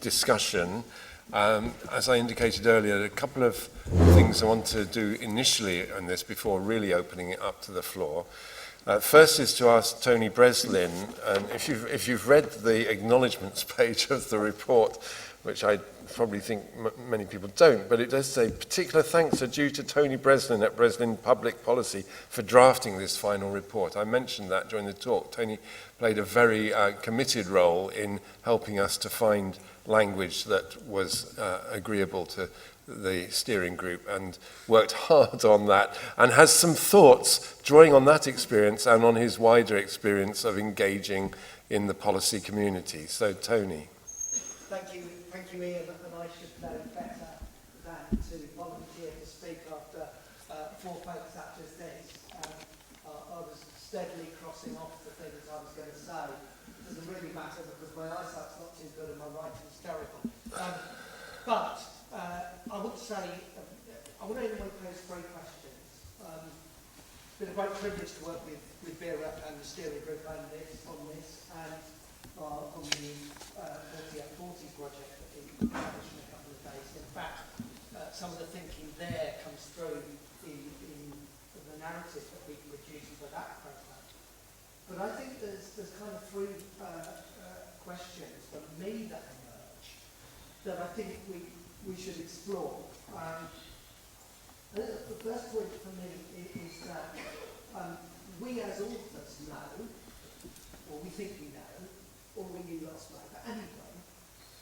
discussion. As I indicated earlier, a couple of things I want to do initially on this before really opening it up to the floor. First is to ask Tony Breslin, if you've read the acknowledgements page of the report, which I probably think many people don't, but it does say, particular thanks are due to Tony Breslin at Breslin Public Policy for drafting this final report. I mentioned that during the talk. Tony played a very committed role in helping us to find language that was agreeable to the steering group, and worked hard on that, and has some thoughts drawing on that experience and on his wider experience of engaging in the policy community. So, Tony. Thank you, Ian, and I should know better than to volunteer to speak after 4 folks such as this. I was steadily crossing off the things I was going to say. It doesn't really matter because my eyesight's not too good and my writing's terrible. But I would say, I would only pose 3 questions. It's been a great privilege to work with BERA and the steering group on this, and on the 40 project that we published in a couple of days. In fact, some of the thinking there comes through in the narrative that we produced for that program. But I think there's kind of 3 questions for me that emerge that I think we should explore. The first point for me is that we as authors know, or we think we know, or we knew last night, but anyway,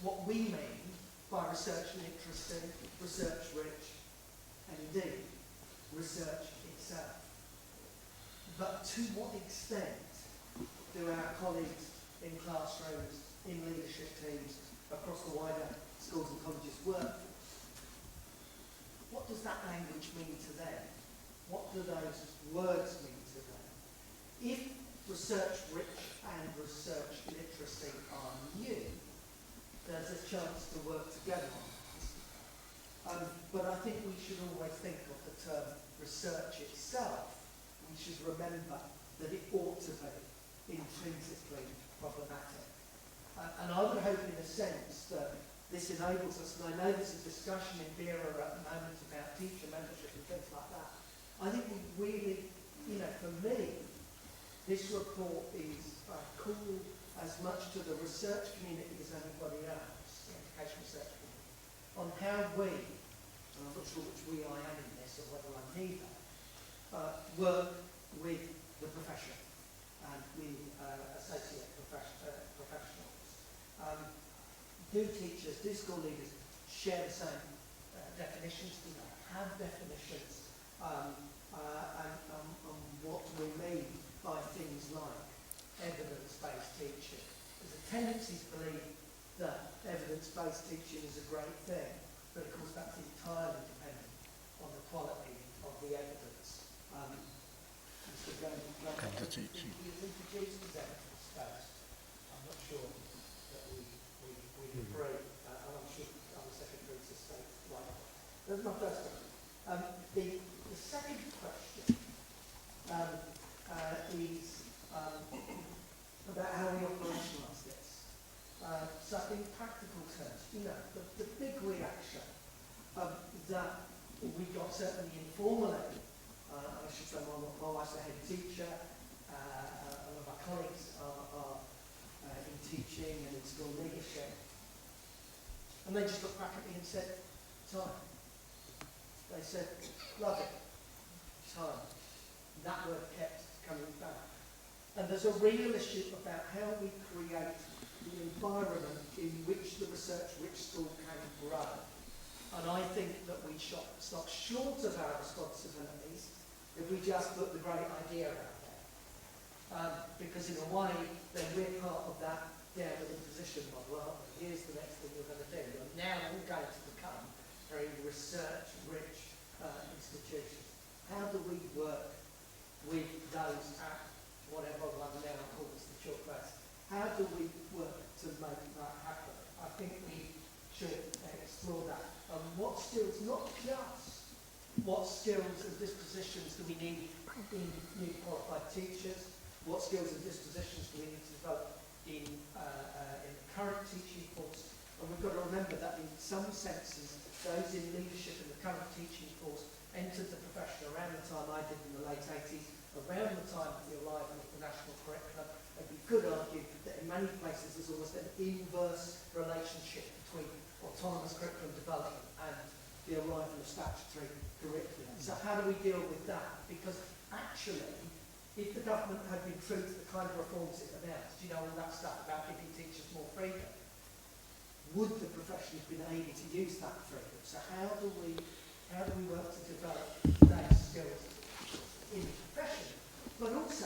what we mean by research literacy, research rich, and indeed, research itself. But to what extent do our colleagues in classrooms, in leadership teams, across the wider schools and colleges workforce, what does that language mean to them? What do those words mean to them? If research rich and research literacy are new, there's a chance to work together on it. But I think we should always think of the term research itself. We should remember that it ought to be intrinsically problematic. And I would hope in a sense that this enables us, and I know there's a discussion in BERA at the moment about teacher membership and things like that. I think we really, for me, this report is called as much to the research community as anybody else, the education research community, on how we, and I'm not sure which we I am in this or whether I'm neither, work with the profession and with associate professionals. Do teachers, do school leaders share the same definitions? Do they have definitions on what we mean by things like evidence-based teaching? There's a tendency to believe that evidence-based teaching is a great thing, but of course that's entirely dependent on the quality of the evidence. Mr. Gandhi, teaching. Introduced as evidence-based. I'm not sure that we agree, and I'm sure other secretaries have stated like that. That's my first question. The second question is about how we operationalise this. So in practical terms, the big reaction that we got certainly informally, I should say my wife's a head teacher, a lot of our colleagues are in teaching and in school leadership, and they just looked back at me and said, time. They said, love it, time. That word kept coming back. And there's a real issue about how we create the environment in which the research-rich school can grow. And I think that we stop short of our responsibilities if we just put the great idea out there. Because in a way, then we're part of that down to the position of, well, here's the next thing you're going to do. You're now all going to become very research-rich institutions. How do we work with those at whatever one now calls the short base? How do we work to make that happen? should explore that. What skills, not just what skills and dispositions do we need in new qualified teachers, what skills and dispositions do we need to develop in the current teaching force. And we've got to remember that in some senses, those in leadership in the current teaching force entered the profession around the time I did in the late 80s, around the time of the arrival of the national curriculum. And we could argue that in many places there's almost an inverse relationship between autonomous curriculum development and the arrival of statutory curriculum. So how do we deal with that? Because actually, if the government had been true to the kind of reforms it announced, you know, all that stuff about giving teachers more freedom, would the profession have been able to use that freedom? So how do we work to develop those skills in the profession? But also,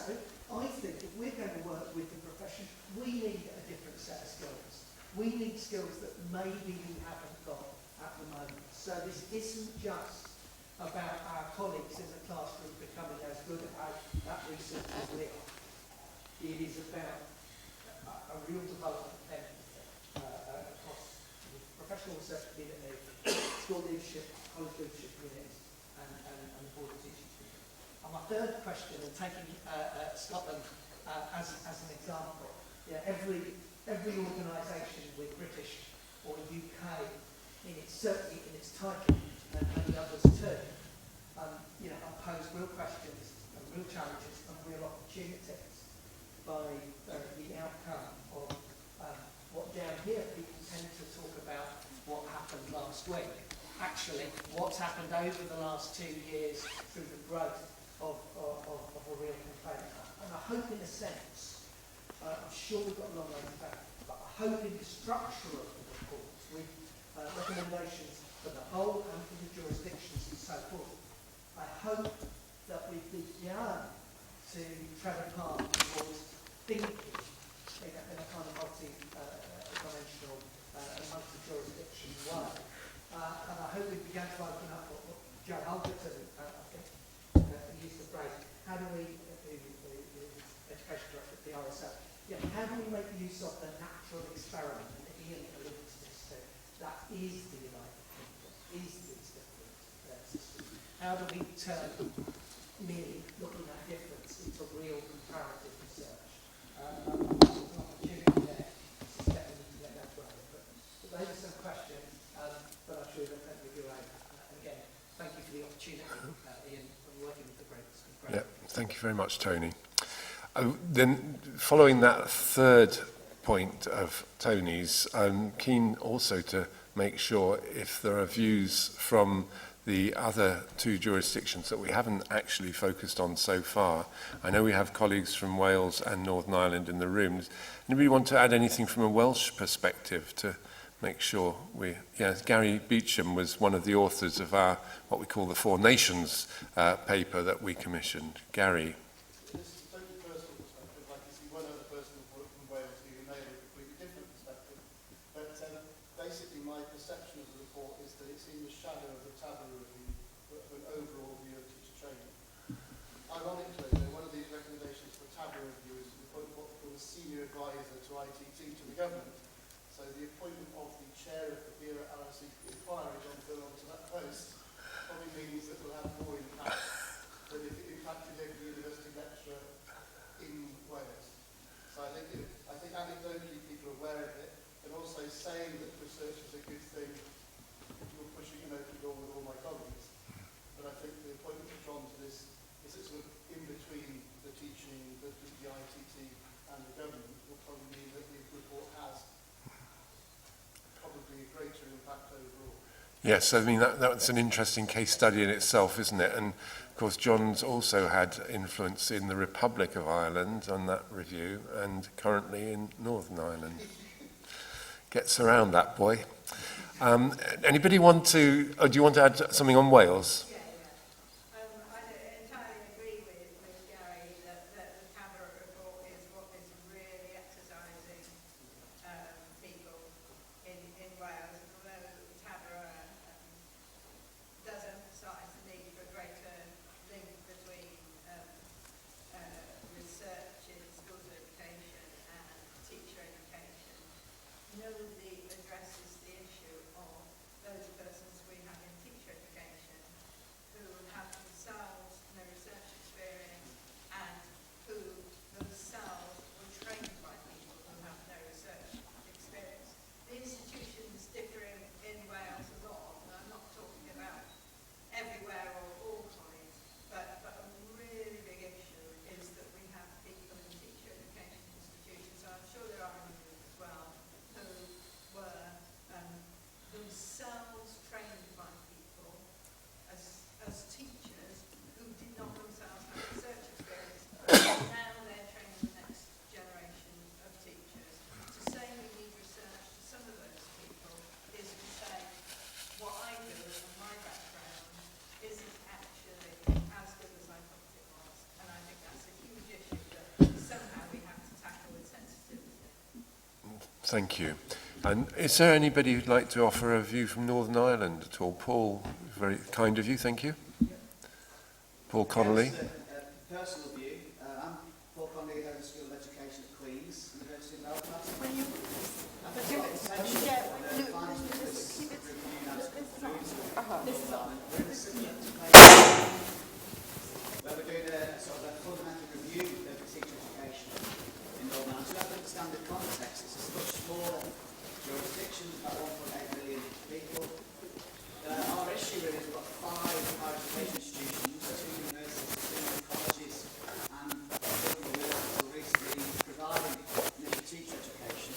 I think if we're going to work with the profession, we need a different set of skills. We need skills that maybe we haven't got at the moment. So this isn't just about our colleagues in the classroom becoming as good at that research as we are. It is about a real development of empathy across the professional research community, school leadership, college leadership communities, and the board of teaching community. And my third question, and taking Scotland as an example, every organisation with British or UK, certainly in its title, and many others too, pose real questions and real challenges and real opportunities by the outcome of what down here people tend to talk about what happened last week. Actually, what's happened over the last 2 years through the growth of a real complaint. And I hope in a sense, I'm sure we've got a long way to go, but I hope in the structure of the report, with recommendations for the whole and for the jurisdictions and so forth, I hope that we've begun to tread a path towards thinking in a kind of multi-dimensional and multi-jurisdiction way. And I hope we've begun to open up what Joe Halgerton, I think, used the phrase, how do we, the education director at the BERA-RSA, how do we make use of the natural experiment, and Ian alluded to this too, that is the United Kingdom, is these different systems. How do we turn merely looking at difference into real comparative research? There's an opportunity there to step in and get that right. But those are some questions, but I'm sure that will be right. Again, thank you for the opportunity, Ian, for working with the group. Yeah, thank you very much, Tony. Then, following that third point of Tony's, I'm keen also to make sure if there are views from the other two jurisdictions that we haven't actually focused on so far. I know we have colleagues from Wales and Northern Ireland in the room. Does anybody want to add anything from a Welsh perspective to make sure we... Yeah, Gary Beecham was one of the authors of our, what we call the Four Nations paper that we commissioned. Gary. Government. So the appointment of the chair of the BERA-RSA inquiry, John Furlong, to that post probably means that we'll have more impact than if it impacted every university lecturer in Wales. So I think anecdotally people are aware of it, and also saying that research is a good thing, you're pushing an open door with all my colleagues. But I think the appointment of John to this is sort of in between the teaching, the ITT and the government will probably mean that the report has probably a greater impact overall. Yes, I mean, that's an interesting case study in itself, isn't it? And, of course, John's also had influence in the Republic of Ireland on that review and currently in Northern Ireland. Gets around, that boy. Anybody want to... Oh, do you want to add something on Wales? addresses the issue Thank you. And is there anybody who'd like to offer a view from Northern Ireland at all? Paul, very kind of you, thank you. Paul Connolly. Yes, a personal view. I'm Paul Connolly, head of the School of Education at Queen's University of Belfast. I think the intention of finding this review now to conclude we're in a similar place where we're doing a sort of a fundamental review of teacher education in Northern Ireland. So you have to understand the context. It's a much smaller jurisdiction, about 1.8 million people. Our issue really is we've got 5 higher education institutions, 2 universities, 2 colleges, and until recently providing initial teacher education.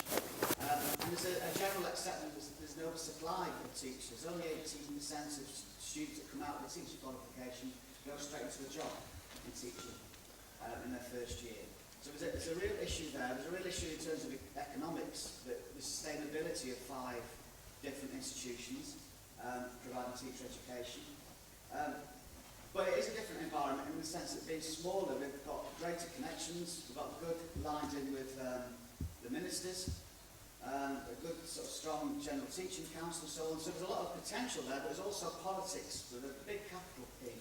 And there's a general acceptance there's no supply of teachers. Only 18% of students that come out with a teacher qualification go straight into a job in teaching in their first year. So there's a real issue there. There's a real issue in terms of economics, the sustainability of 5 different institutions providing teacher education. But it is a different environment in the sense that being smaller, we've got greater connections, we've got good lines in with the ministers, a good sort of strong general teaching council and so on. So there's a lot of potential there, but there's also politics with a big capital P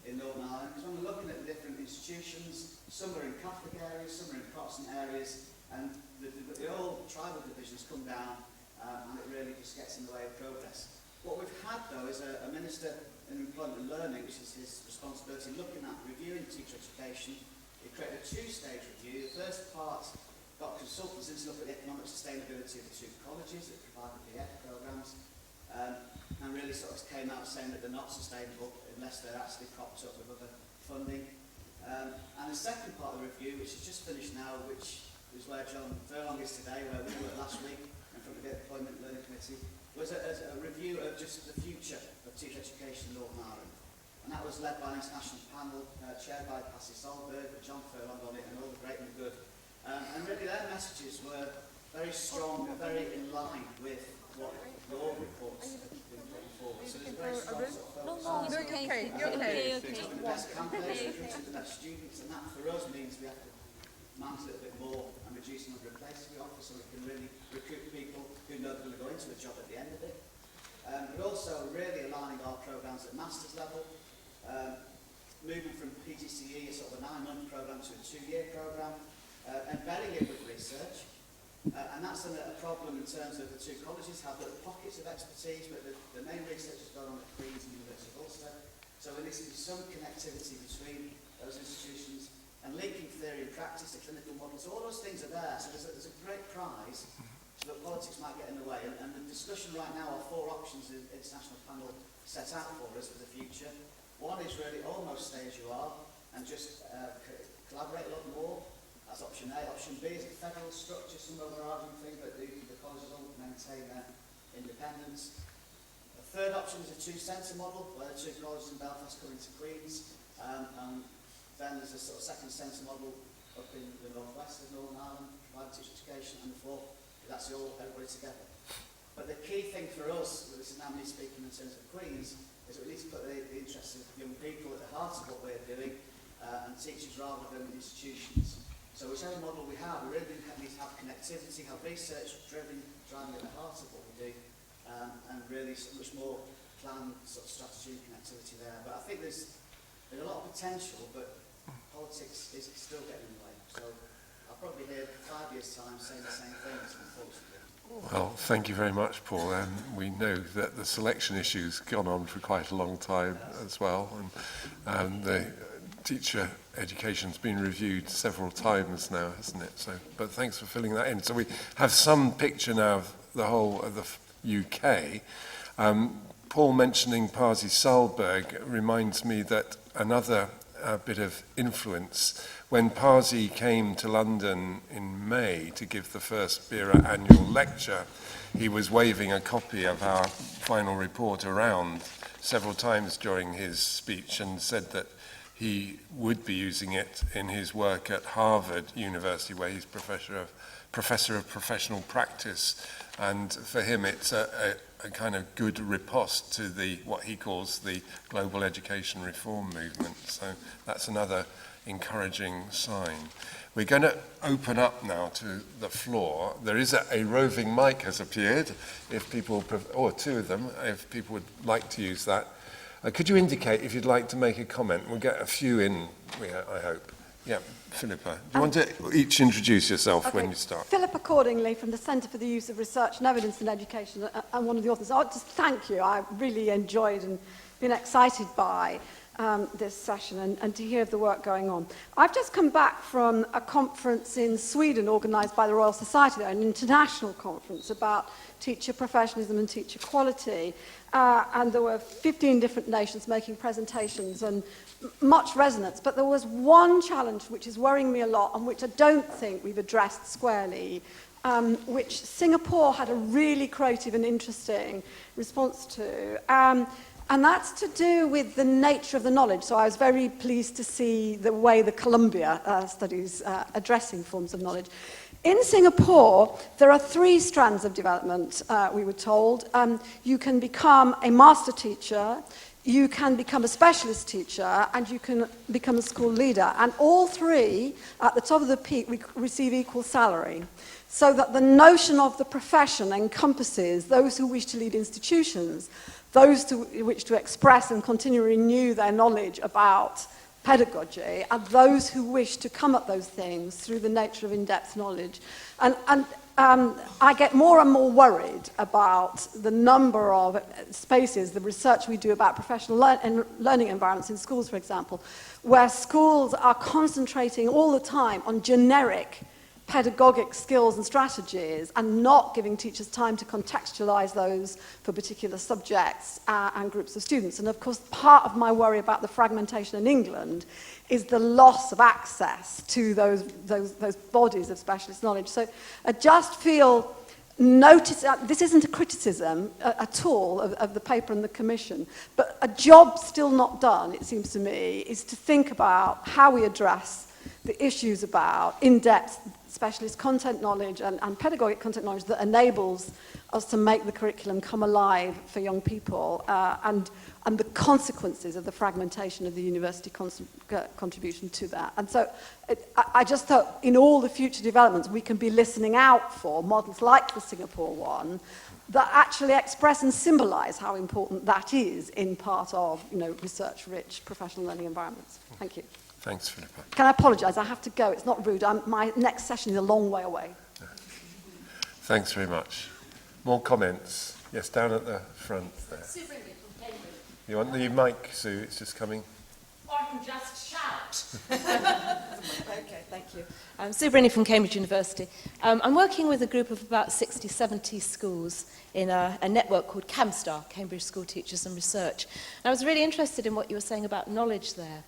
in Northern Ireland. Because when we're looking at the different institutions, some are in Catholic areas, some are in Protestant areas, and the old tribal divisions come down and it really just gets in the way of progress. What we've had though is a minister in employment and learning, which is his responsibility, looking at reviewing teacher education. He created a 2-stage review. The first part got consultants in to look at the economic sustainability of the 2 colleges that provide the BEA programmes, and really sort of came out saying that they're not sustainable unless they're actually propped up with other funding. And the second part of the review, which is just finished now, which is where John Furlong is today, where we were last week in front of the Employment and Learning Committee, was a review of just the future of teacher education in Northern Ireland. And that was led by an international panel, chaired by Passy Solberg, with John Furlong on it, and all the great and the good. And really their messages were very strong, very in line with what your reports have been putting forward. So there's a very strong sort of focus on the best candidates, recruiting the best students, and that for us means we have to manage a little bit more and reduce the number of places we offer so we can really recruit people who know they're going to go into a job at the end of it. But also really aligning our programmes at master's level, moving from PGCE, a sort of a 9-month programme, to a 2-year programme, embedding it with research. And that's a problem in terms of the 2 colleges have little pockets of expertise, but the main research is going on at Queen's and University of Ulster. So there needs to be some connectivity between those institutions and linking theory and practice, the clinical models. So all those things are there. So there's a great prize, but politics might get in the way. And the discussion right now are 4 options the international panel set out for us for the future. One is really almost stay as you are and just collaborate a lot more. That's option A. Option B is a federal structure, some overarching thing, but the colleges will maintain their independence. The third option is a 2-centre model, where the 2 colleges in Belfast come into Queen's. And then there's a sort of second centre model up in the northwest of Northern Ireland, providing teacher education, and the fourth is actually all everybody together. But the key thing for us, this is now me speaking in terms of Queen's, is that we need to put the interests of young people at the heart of what we're doing, and teachers rather than institutions. So whichever model we have, we really need to have connectivity, have research driving at the heart of what we do, and really so much more planned sort of strategy and connectivity there. But I think there's a lot of potential, but politics is still getting in the way. So I'll probably hear 5 years' time saying the same things, unfortunately. Well, thank you very much, Paul. And we know that the selection issue's gone on for quite a long time as well, and the teacher education's been reviewed several times now, hasn't it? So, but thanks for filling that in. So we have some picture now of the whole of the UK. Paul mentioning Passy Solberg reminds me that another bit of influence, when Passy came to London in May to give the first BERA annual lecture, he was waving a copy of our final report around several times during his speech and said that he would be using it in his work at Harvard University, where he's professor of professional practice. And for him, it's a kind of good riposte to what he calls the global education reform movement. So that's another encouraging sign. We're going to open up now to the floor. There is a roving mic has appeared, if people, or two of them, if people would like to use that. Could you indicate if you'd like to make a comment? We'll get a few in, I hope. Yeah, Philippa. Do you want to each introduce yourself when you start? Philippa Cordingley from the Centre for the Use of Research and Evidence in Education, and one of the authors. I want to thank you. I really enjoyed and been excited by this session and to hear of the work going on. I've just come back from a conference in Sweden organised by the Royal Society, an international conference about teacher professionalism and teacher quality. And there were 15 different nations making presentations and much resonance. But there was one challenge which is worrying me a lot and which I don't think we've addressed squarely, which Singapore had a really creative and interesting response to. And that's to do with the nature of the knowledge. So I was very pleased to see the way the Columbia studies addressing forms of knowledge. In Singapore, there are 3 strands of development, we were told. You can become a master teacher, you can become a specialist teacher, and you can become a school leader. And all 3, at the top of the peak, receive equal salary. So that the notion of the profession encompasses those who wish to lead institutions, those who wish to express and continually renew their knowledge about pedagogy, and those who wish to come at those things through the nature of in-depth knowledge. And I get more and more worried about the number of spaces, the research we do about professional learning environments in schools, for example, where schools are concentrating all the time on generic pedagogic skills and strategies and not giving teachers time to contextualize those for particular subjects and groups of students. And of course, part of my worry about the fragmentation in England is the loss of access to those bodies of specialist knowledge. So I just feel this isn't a criticism at all of the paper and the commission, but a job still not done, it seems to me, is to think about how we address the issues about in-depth specialist content knowledge and pedagogic content knowledge that enables us to make the curriculum come alive for young people and the consequences of the fragmentation of the university contribution to that. And so I just thought in all the future developments we can be listening out for models like the Singapore one that actually express and symbolize how important that is in part of research-rich professional learning environments. Thank you. Thanks, Philippa. Can I apologise? I have to go. It's not rude. My next session is a long way away. Thanks very much. More comments? Yes, down at the front there. Sue Bringley from Cambridge. You want the mic, Sue? It's just coming. Or I can just shout. Okay, thank you. Sue Bringley from Cambridge University. I'm working with a group of about 60, 70 schools in a network called CAMSTAR, Cambridge School Teachers and Research. And I was really interested in what you were saying about knowledge there.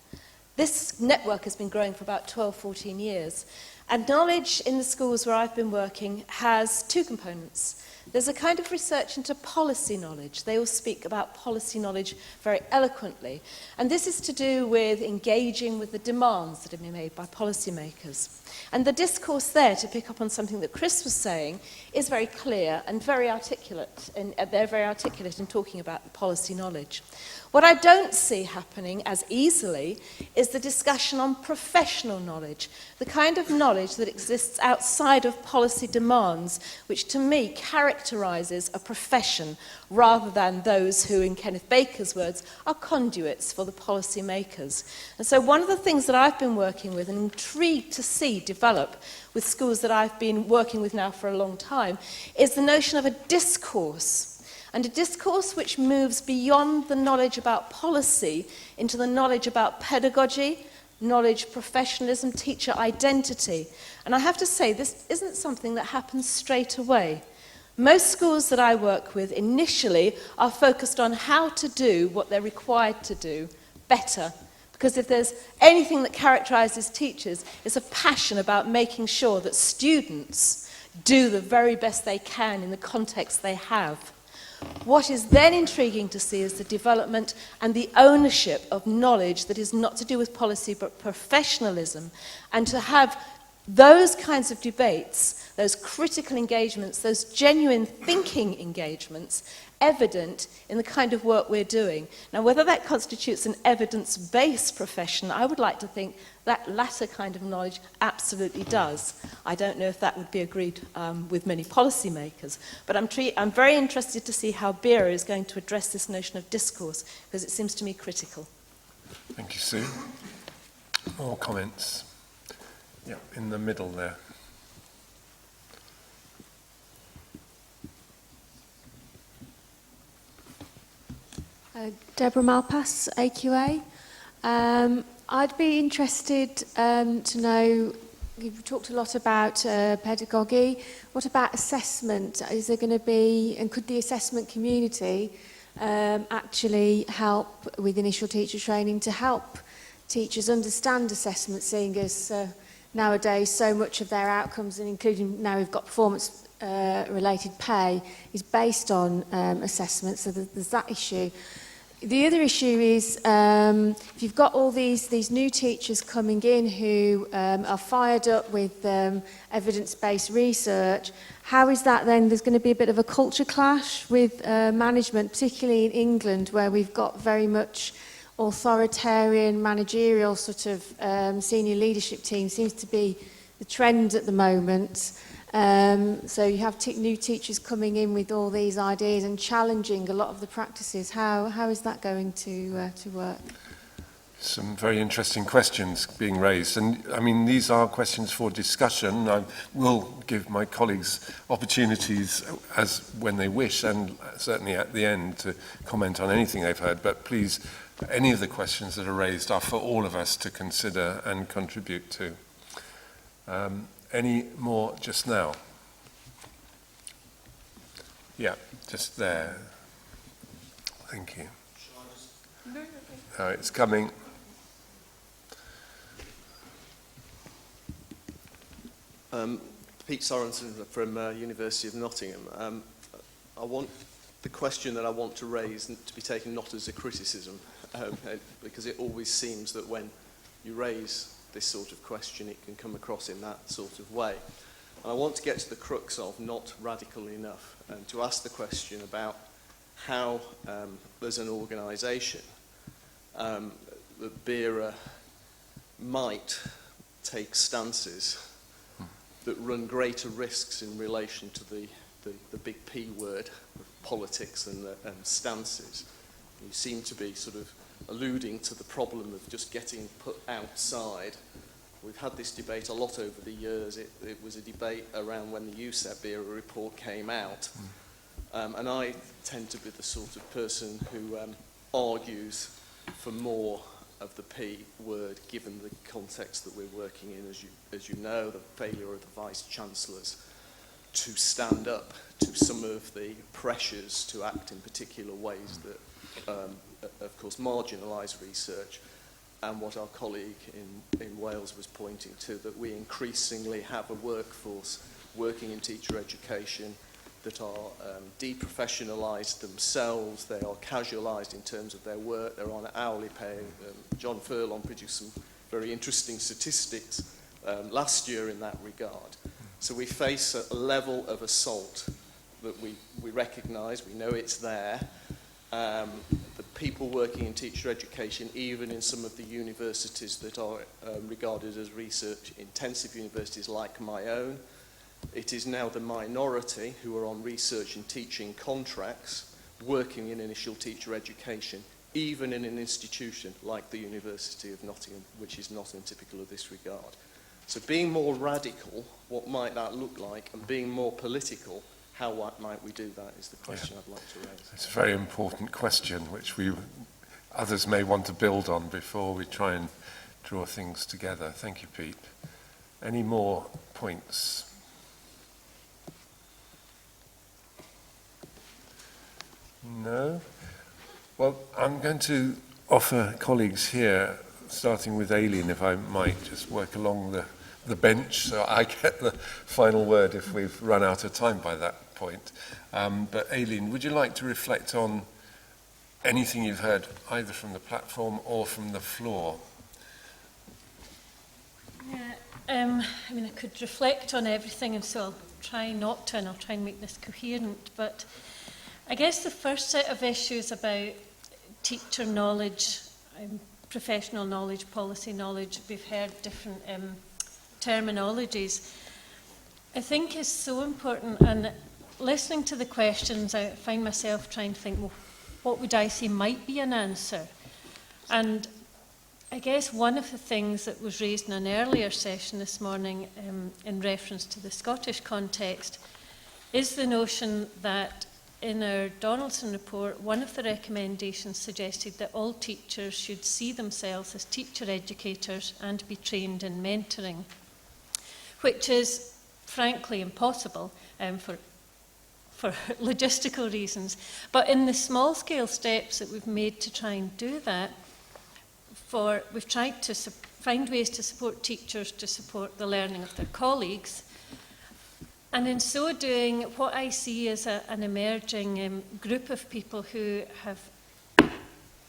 This network has been growing for about 12, 14 years. And knowledge in the schools where I've been working has 2 components. There's a kind of research into policy knowledge. They all speak about policy knowledge very eloquently. And this is to do with engaging with the demands that have been made by policymakers. And the discourse there, to pick up on something that Chris was saying, is very clear and very articulate. And they're very articulate in talking about the policy knowledge. What I don't see happening as easily is the discussion on professional knowledge, the kind of knowledge that exists outside of policy demands, which to me characterises a profession rather than those who, in Kenneth Baker's words, are conduits for the policy makers. And so one of the things that I've been working with and intrigued to see develop with schools that I've been working with now for a long time is the notion of a discourse. And a discourse which moves beyond the knowledge about policy into the knowledge about pedagogy, knowledge, professionalism, teacher identity. And I have to say, this isn't something that happens straight away. Most schools that I work with initially are focused on how to do what they're required to do better. Because if there's anything that characterises teachers, it's a passion about making sure that students do the very best they can in the context they have. What is then intriguing to see is the development and the ownership of knowledge that is not to do with policy but professionalism, and to have those kinds of debates those critical engagements, those genuine thinking engagements, evident in the kind of work we're doing. Now, whether that constitutes an evidence-based profession, I would like to think that latter kind of knowledge absolutely does. I don't know if that would be agreed with many policymakers, but I'm very interested to see how BERA is going to address this notion of discourse, because it seems to me critical. Thank you, Sue. More comments? Yeah, in the middle there. Deborah Malpass, AQA. I'd be interested to know, you've talked a lot about pedagogy. What about assessment? Is there going to be, and could the assessment community actually help with initial teacher training to help teachers understand assessment, seeing as nowadays so much of their outcomes, and including now we've got performance related pay, is based on assessment, so there's that issue. The other issue is if you've got all these new teachers coming in who are fired up with evidence-based research, how is that then? There's going to be a bit of a culture clash with management, particularly in England, where we've got very much authoritarian, managerial sort of senior leadership team seems to be the trend at the moment. So you have new teachers coming in with all these ideas and challenging a lot of the practices. How is that going to work? Some very interesting questions being raised, and I mean these are questions for discussion. I will give my colleagues opportunities as when they wish, and certainly at the end, to comment on anything they've heard, but please, any of the questions that are raised are for all of us to consider and contribute to. Any more just now? Yeah, just there. Thank you. Oh, it's coming. Pete Sorensen from University of Nottingham. I want the question that I want to raise to be taken not as a criticism, because it always seems that when you raise this sort of question, it can come across in that sort of way. And I want to get to the crux of not radical enough, and to ask the question about how, as an organisation, that BERA might take stances that run greater risks in relation to the big P word of politics and stances. You seem to be sort of alluding to the problem of just getting put outside. We've had this debate a lot over the years. It was a debate around when the USEP BERA report came out. And I tend to be the sort of person who argues for more of the P word, given the context that we're working in, as you know, the failure of the Vice-Chancellors to stand up to some of the pressures to act in particular ways that, of course, marginalise research, and what our colleague in Wales was pointing to, that we increasingly have a workforce working in teacher education that are deprofessionalised themselves, they are casualised in terms of their work, they're on hourly pay. John Furlong produced some very interesting statistics last year in that regard. So we face a level of assault that we recognise, we know it's there. The people working in teacher education, even in some of the universities that are regarded as research-intensive universities like my own, it is now the minority who are on research and teaching contracts working in initial teacher education, even in an institution like the University of Nottingham, which is not untypical of this regard. So being more radical, what might that look like? And being more political, how might we do that is the question I'd like to raise. It's a very important question, which others may want to build on before we try and draw things together. Thank you, Pete. Any more points? No? Well, I'm going to offer colleagues here, starting with Aileen, if I might just work along the bench so I get the final word if we've run out of time by that point. But Aileen, would you like to reflect on anything you've heard either from the platform or from the floor? Yeah, I mean, I could reflect on everything, and so I'll try not to, and I'll try and make this coherent. But I guess the first set of issues about teacher knowledge, professional knowledge, policy knowledge, we've heard different terminologies, I think is so important. And listening to the questions, I find myself trying to think, well, what would I say might be an answer? And I guess one of the things that was raised in an earlier session this morning in reference to the Scottish context is the notion that in our Donaldson report, one of the recommendations suggested that all teachers should see themselves as teacher educators and be trained in mentoring, which is frankly impossible for logistical reasons. But in the small-scale steps that we've made to try and do that, we've tried to find ways to support teachers to support the learning of their colleagues. And in so doing, what I see is an emerging group of people who have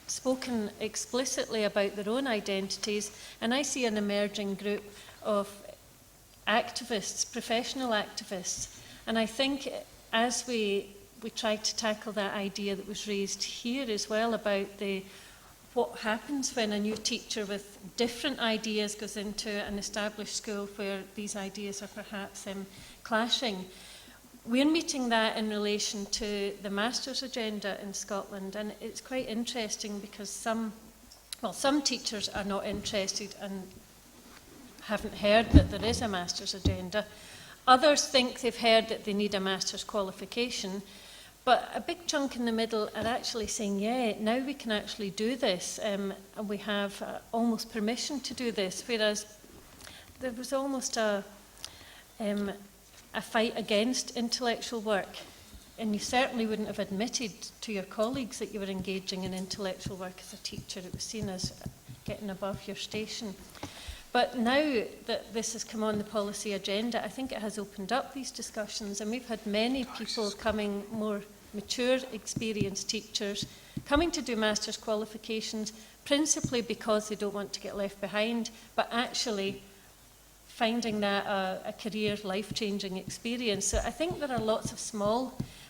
spoken explicitly about their own identities, and I see an emerging group of activists, professional activists. And I think as we try to tackle that idea that was raised here as well about what happens when a new teacher with different ideas goes into an established school where these ideas are perhaps clashing. We're meeting that in relation to the master's agenda in Scotland, and it's quite interesting because some teachers are not interested and haven't heard that there is a master's agenda. Others think they've heard that they need a master's qualification, but a big chunk in the middle are actually saying, yeah, now we can actually do this, and we have almost permission to do this, whereas there was almost a fight against intellectual work, and you certainly wouldn't have admitted to your colleagues that you were engaging in intellectual work as a teacher. It was seen as getting above your station. But now that this has come on the policy agenda, I think it has opened up these discussions, and we've had many people coming, more mature, experienced teachers, coming to do master's qualifications, principally because they don't want to get left behind, but actually finding that a career, life-changing experience. So I think there are lots of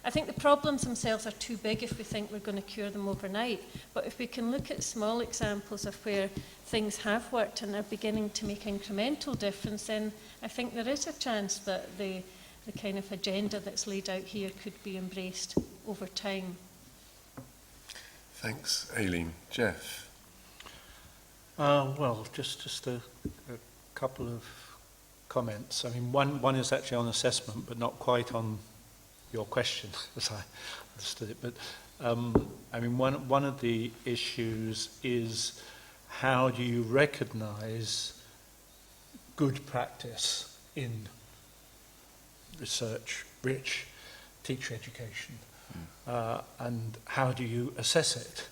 I think the problems themselves are too big if we think we're going to cure them overnight. But if we can look at small examples of where things have worked and are beginning to make incremental difference, then I think there is a chance that the kind of agenda that's laid out here could be embraced over time. Thanks, Aileen. Jeff? Well, just a couple of comments. I mean, one is actually on assessment, but not quite on your question, as I understood it. But I mean, one of the issues is how do you recognise good practice in research-rich teacher education, and how do you assess it?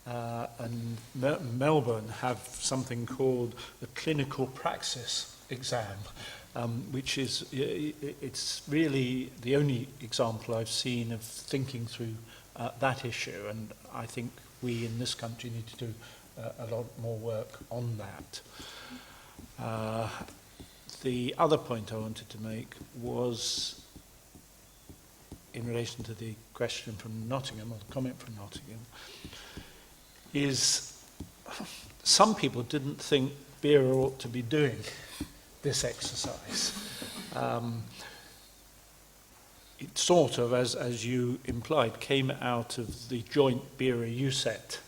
And Melbourne have something called the clinical praxis exam, which is it's really the only example I've seen of thinking through that issue, and I think we in this country need to do a lot more work on that. The other point I wanted to make was in relation to the question from Nottingham, or the comment from Nottingham, is some people didn't think BERA ought to be doing this exercise. It sort of, as you implied, came out of the joint BERA-USET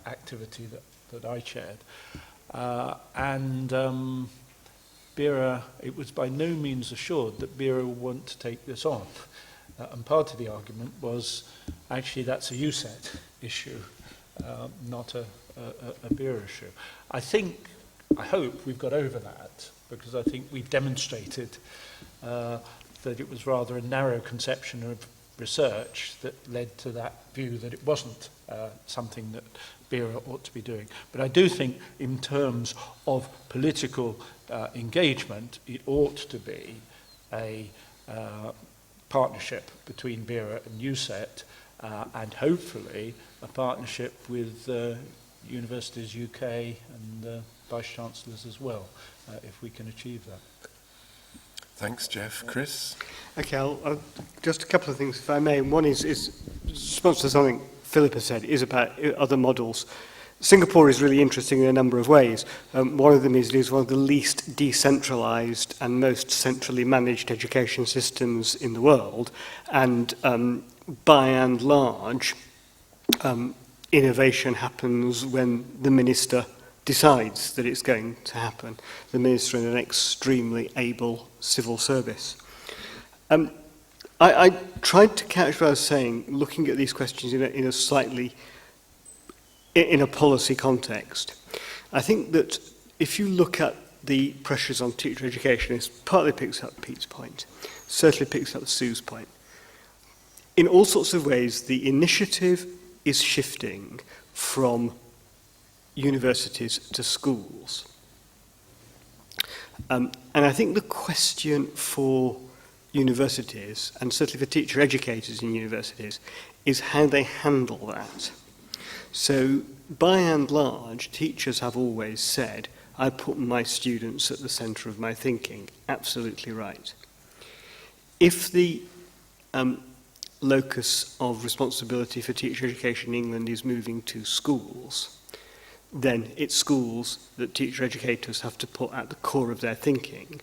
activity that I chaired. And BERA, it was by no means assured that BERA would want to take this on. And part of the argument was, actually, that's a USET issue, not a BERA issue. I hope we've got over that, because I think we've demonstrated that it was rather a narrow conception of research that led to that view that it wasn't something that BERA ought to be doing. But I do think in terms of political engagement, it ought to be a partnership between BERA and USET, and hopefully a partnership with Universities UK and Vice-Chancellors as well, if we can achieve that. Thanks, Jeff. Chris? Okay, I'll just a couple of things, if I may. One is response to something Philippa said, is about other models. Singapore is really interesting in a number of ways. One of them is it is one of the least decentralized and most centrally managed education systems in the world. And by and large, innovation happens when the minister decides that it's going to happen. The minister in an extremely able civil service. I tried to catch what I was saying, looking at these questions in a slightly, in a policy context. I think that if you look at the pressures on teacher education, it partly picks up Pete's point, certainly picks up Sue's point. In all sorts of ways, the initiative is shifting from universities to schools. And I think the question for universities, and certainly for teacher educators in universities, is how they handle that. So, by and large, teachers have always said, I put my students at the centre of my thinking. Absolutely right. If the locus of responsibility for teacher education in England is moving to schools, then it's schools that teacher educators have to put at the core of their thinking.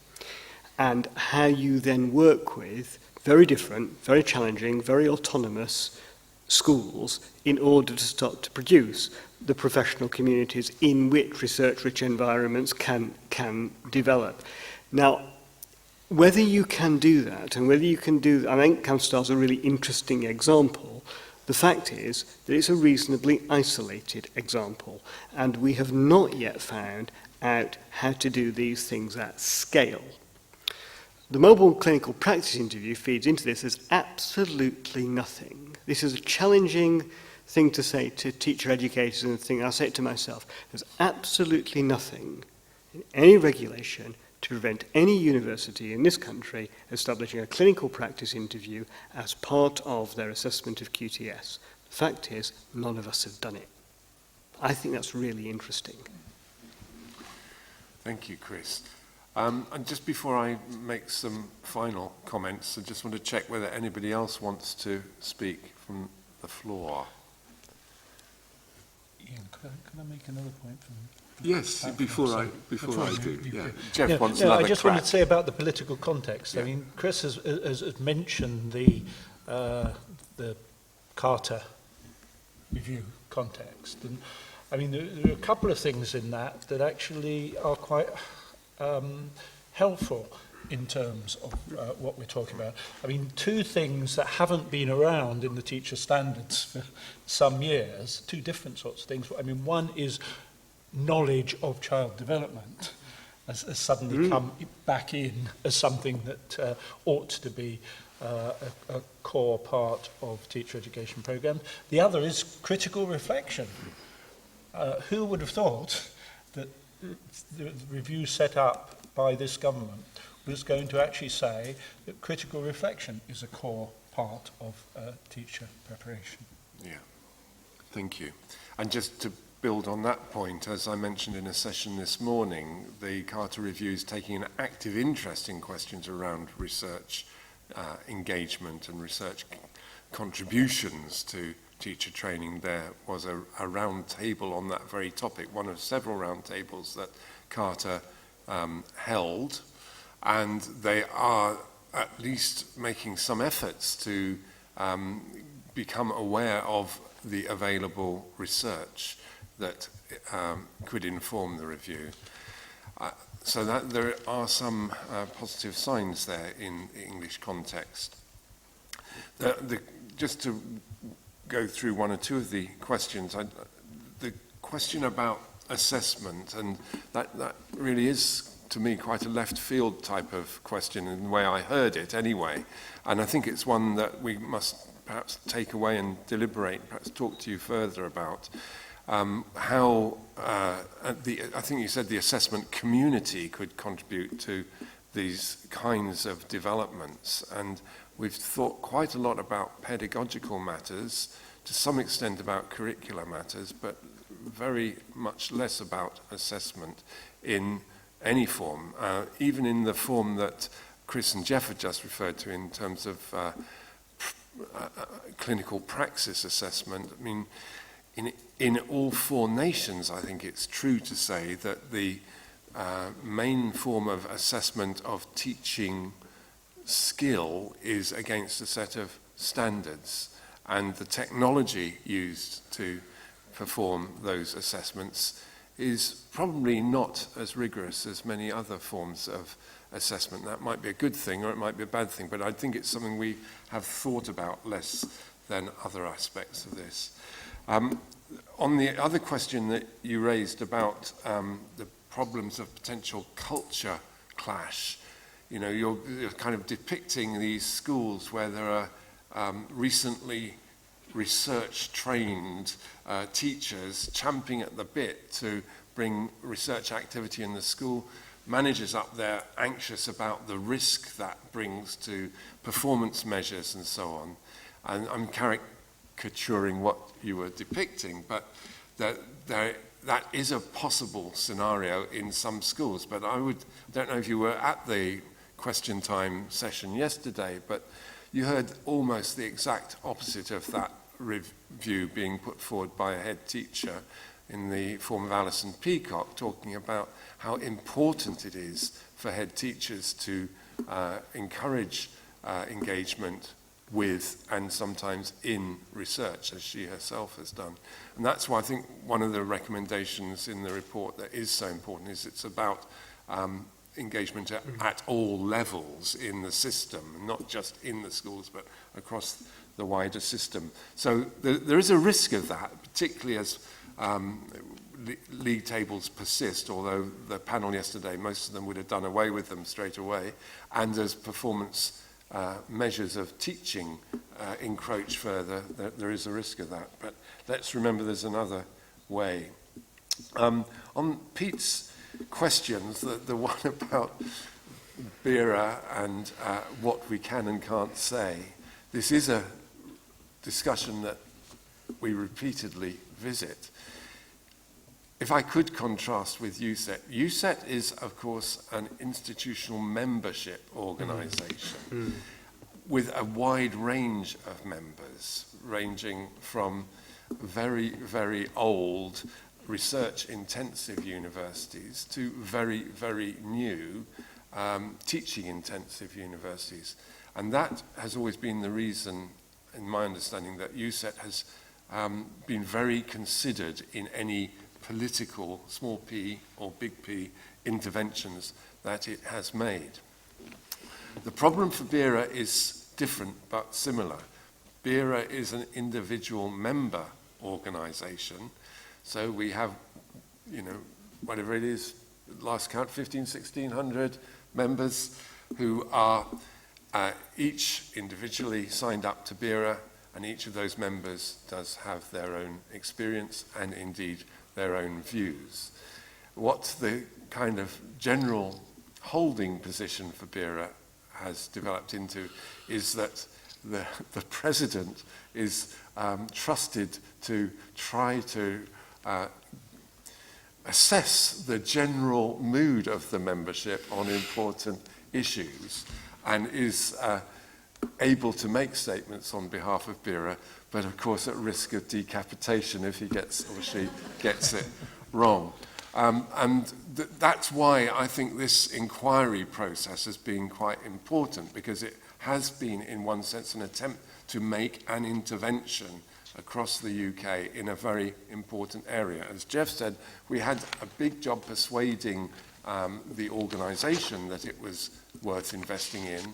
And how you then work with very different, very challenging, very autonomous schools in order to start to produce the professional communities in which research-rich environments can develop. Now, whether you can do that, and whether you can do that, I think CAMSTAR is a really interesting example. The fact is that it's a reasonably isolated example, and we have not yet found out how to do these things at scale. The mobile clinical practice interview feeds into this as absolutely nothing. This is a challenging thing to say to teacher educators, and the thing I say it to myself. There's absolutely nothing in any regulation to prevent any university in this country establishing a clinical practice interview as part of their assessment of QTS. The fact is, none of us have done it. I think that's really interesting. Thank you, Chris. And just before I make some final comments, I just want to check whether anybody else wants to speak from the floor. Ian, could I make another point from... Yes, before I do. Yeah. Jeff Yeah, wants no, another I just crack. wanted to say about the political context. Yeah. I mean, Chris has mentioned the Carter review context, and I mean there are a couple of things in that actually are quite helpful in terms of what we're talking about. I mean, two things that haven't been around in the teacher standards for some years, two different sorts of things. I mean, one is knowledge of child development has suddenly come back in as something that ought to be a core part of teacher education programme. The other is critical reflection. Who would have thought that the review set up by this government was going to actually say that critical reflection is a core part of teacher preparation? Yeah, thank you. And just to build on that point, as I mentioned in a session this morning, the Carter Review is taking an active interest in questions around research engagement and research contributions to teacher training. There was a round table on that very topic, one of several round tables that Carter held, and they are at least making some efforts to become aware of the available research that could inform the review. So that there are some positive signs there in the English context. Just to go through one or two of the questions, the question about assessment, and that really is, to me, quite a left field type of question in the way I heard it anyway. And I think it's one that we must perhaps take away and deliberate, perhaps talk to you further about. How I think you said the assessment community could contribute to these kinds of developments, and we've thought quite a lot about pedagogical matters, to some extent about curricular matters, but very much less about assessment in any form, even in the form that Chris and Jeff had just referred to in terms of clinical praxis assessment. I mean, in all four nations, I think it's true to say that the main form of assessment of teaching skill is against a set of standards, and the technology used to perform those assessments is probably not as rigorous as many other forms of assessment. That might be a good thing or it might be a bad thing, but I think it's something we have thought about less than other aspects of this. On the other question that you raised about the problems of potential culture clash, you know, you're kind of depicting these schools where there are recently research-trained teachers champing at the bit to bring research activity in the school, managers up there anxious about the risk that brings to performance measures and so on. And I'm caricaturing what you were depicting, but that is a possible scenario in some schools. But I don't know if you were at the question time session yesterday, but you heard almost the exact opposite of that review being put forward by a head teacher in the form of Alison Peacock, talking about how important it is for head teachers to encourage engagement with and sometimes in research, as she herself has done. And that's why I think one of the recommendations in the report that is so important is it's about engagement at all levels in the system, not just in the schools, but across the wider system. So there is a risk of that, particularly as league tables persist, although the panel yesterday, most of them would have done away with them straight away, and as performance measures of teaching encroach further, there is a risk of that. But let's remember there's another way. On Pete's questions, the one about BERA and what we can and can't say, this is a discussion that we repeatedly visit. If I could contrast with USET, USET is, of course, an institutional membership organisation with a wide range of members, ranging from very, very old research-intensive universities to very, very new teaching-intensive universities. And that has always been the reason, in my understanding, that USET has been very considered in any political, small p or big P, interventions that it has made. The problem for BERA is different but similar. BERA is an individual member organisation, so we have, you know, whatever it is, last count, 1,600 members who are each individually signed up to BERA, and each of those members does have their own experience and indeed their own views. What the kind of general holding position for BERA has developed into is that the president is trusted to try to assess the general mood of the membership on important issues and is able to make statements on behalf of BERA, but of course at risk of decapitation if he gets or she gets it wrong. That's why I think this inquiry process has been quite important, because it has been, in one sense, an attempt to make an intervention across the UK in a very important area. As Jeff said, we had a big job persuading the organisation that it was worth investing in.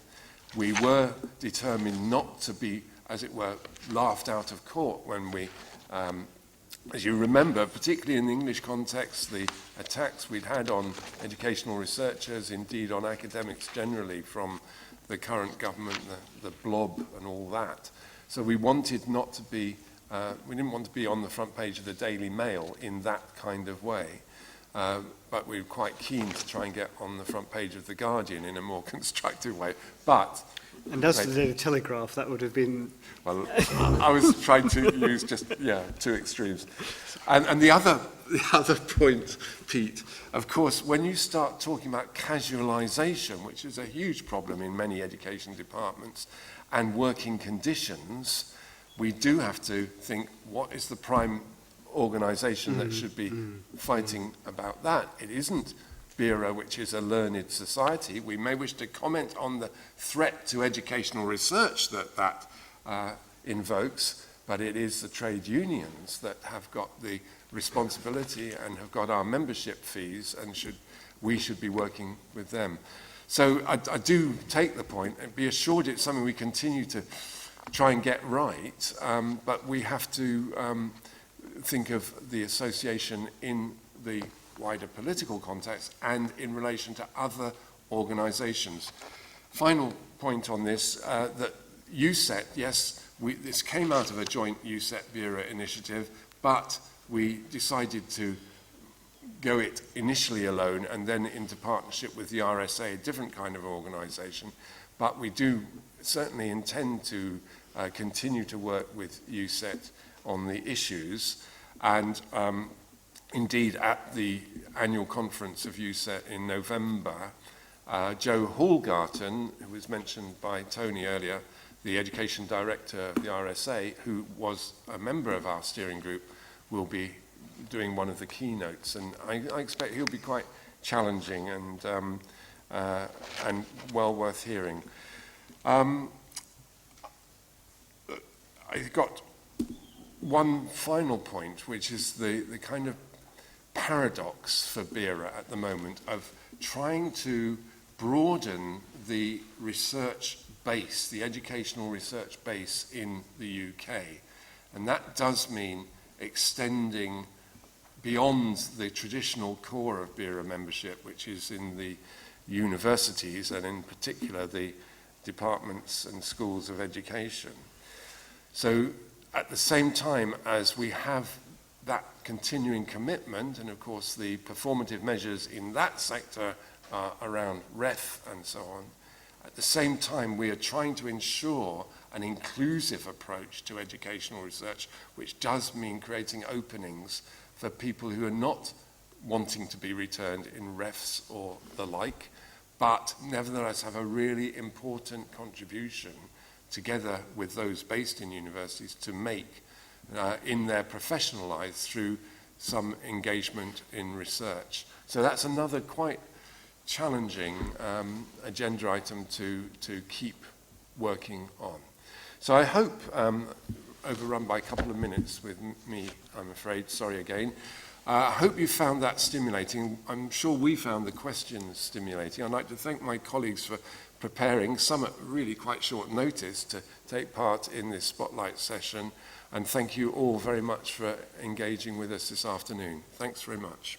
We were determined not to be, as it were, laughed out of court when we, as you remember, particularly in the English context, the attacks we'd had on educational researchers, indeed on academics generally, from the current government, the blob and all that. So we wanted not to be, we didn't want to be on the front page of the Daily Mail in that kind of way. but we're quite keen to try and get on the front page of The Guardian in a more constructive way. But And as for the Daily Telegraph, that would have been... well, I was trying to use just, two extremes. And the other point, Pete, of course, when you start talking about casualisation, which is a huge problem in many education departments, and working conditions, we do have to think, what is the prime organisation that should be fighting about that? It isn't BERA, which is a learned society. We may wish to comment on the threat to educational research that invokes, but it is the trade unions that have got the responsibility and have got our membership fees, and we should be working with them. So I do take the point, and be assured it's something we continue to try and get right, but we have to think of the association in the wider political context and in relation to other organisations. Final point on this, that USET, yes, this came out of a joint USET-BERA initiative, but we decided to go it initially alone and then into partnership with the RSA, a different kind of organisation. But we do certainly intend to continue to work with USET on the issues, and indeed at the annual conference of USET in November, Joe Hallgarton, who was mentioned by Tony earlier, the education director of the RSA, who was a member of our steering group, will be doing one of the keynotes, and I expect he'll be quite challenging and well worth hearing. I've got one final point, which is the kind of paradox for BERA at the moment of trying to broaden the research base, the educational research base in the UK. And that does mean extending beyond the traditional core of BERA membership, which is in the universities and in particular the departments and schools of education. So at the same time as we have that continuing commitment, and of course the performative measures in that sector are around REF and so on, at the same time we are trying to ensure an inclusive approach to educational research, which does mean creating openings for people who are not wanting to be returned in refs or the like, but nevertheless have a really important contribution together with those based in universities to make in their professional lives through some engagement in research. So that's another quite challenging agenda item to keep working on. So I hope, overrun by a couple of minutes with me, I'm afraid, sorry again. I hope you found that stimulating. I'm sure we found the questions stimulating. I'd like to thank my colleagues for preparing, some at really quite short notice, to take part in this spotlight session. And thank you all very much for engaging with us this afternoon. Thanks very much.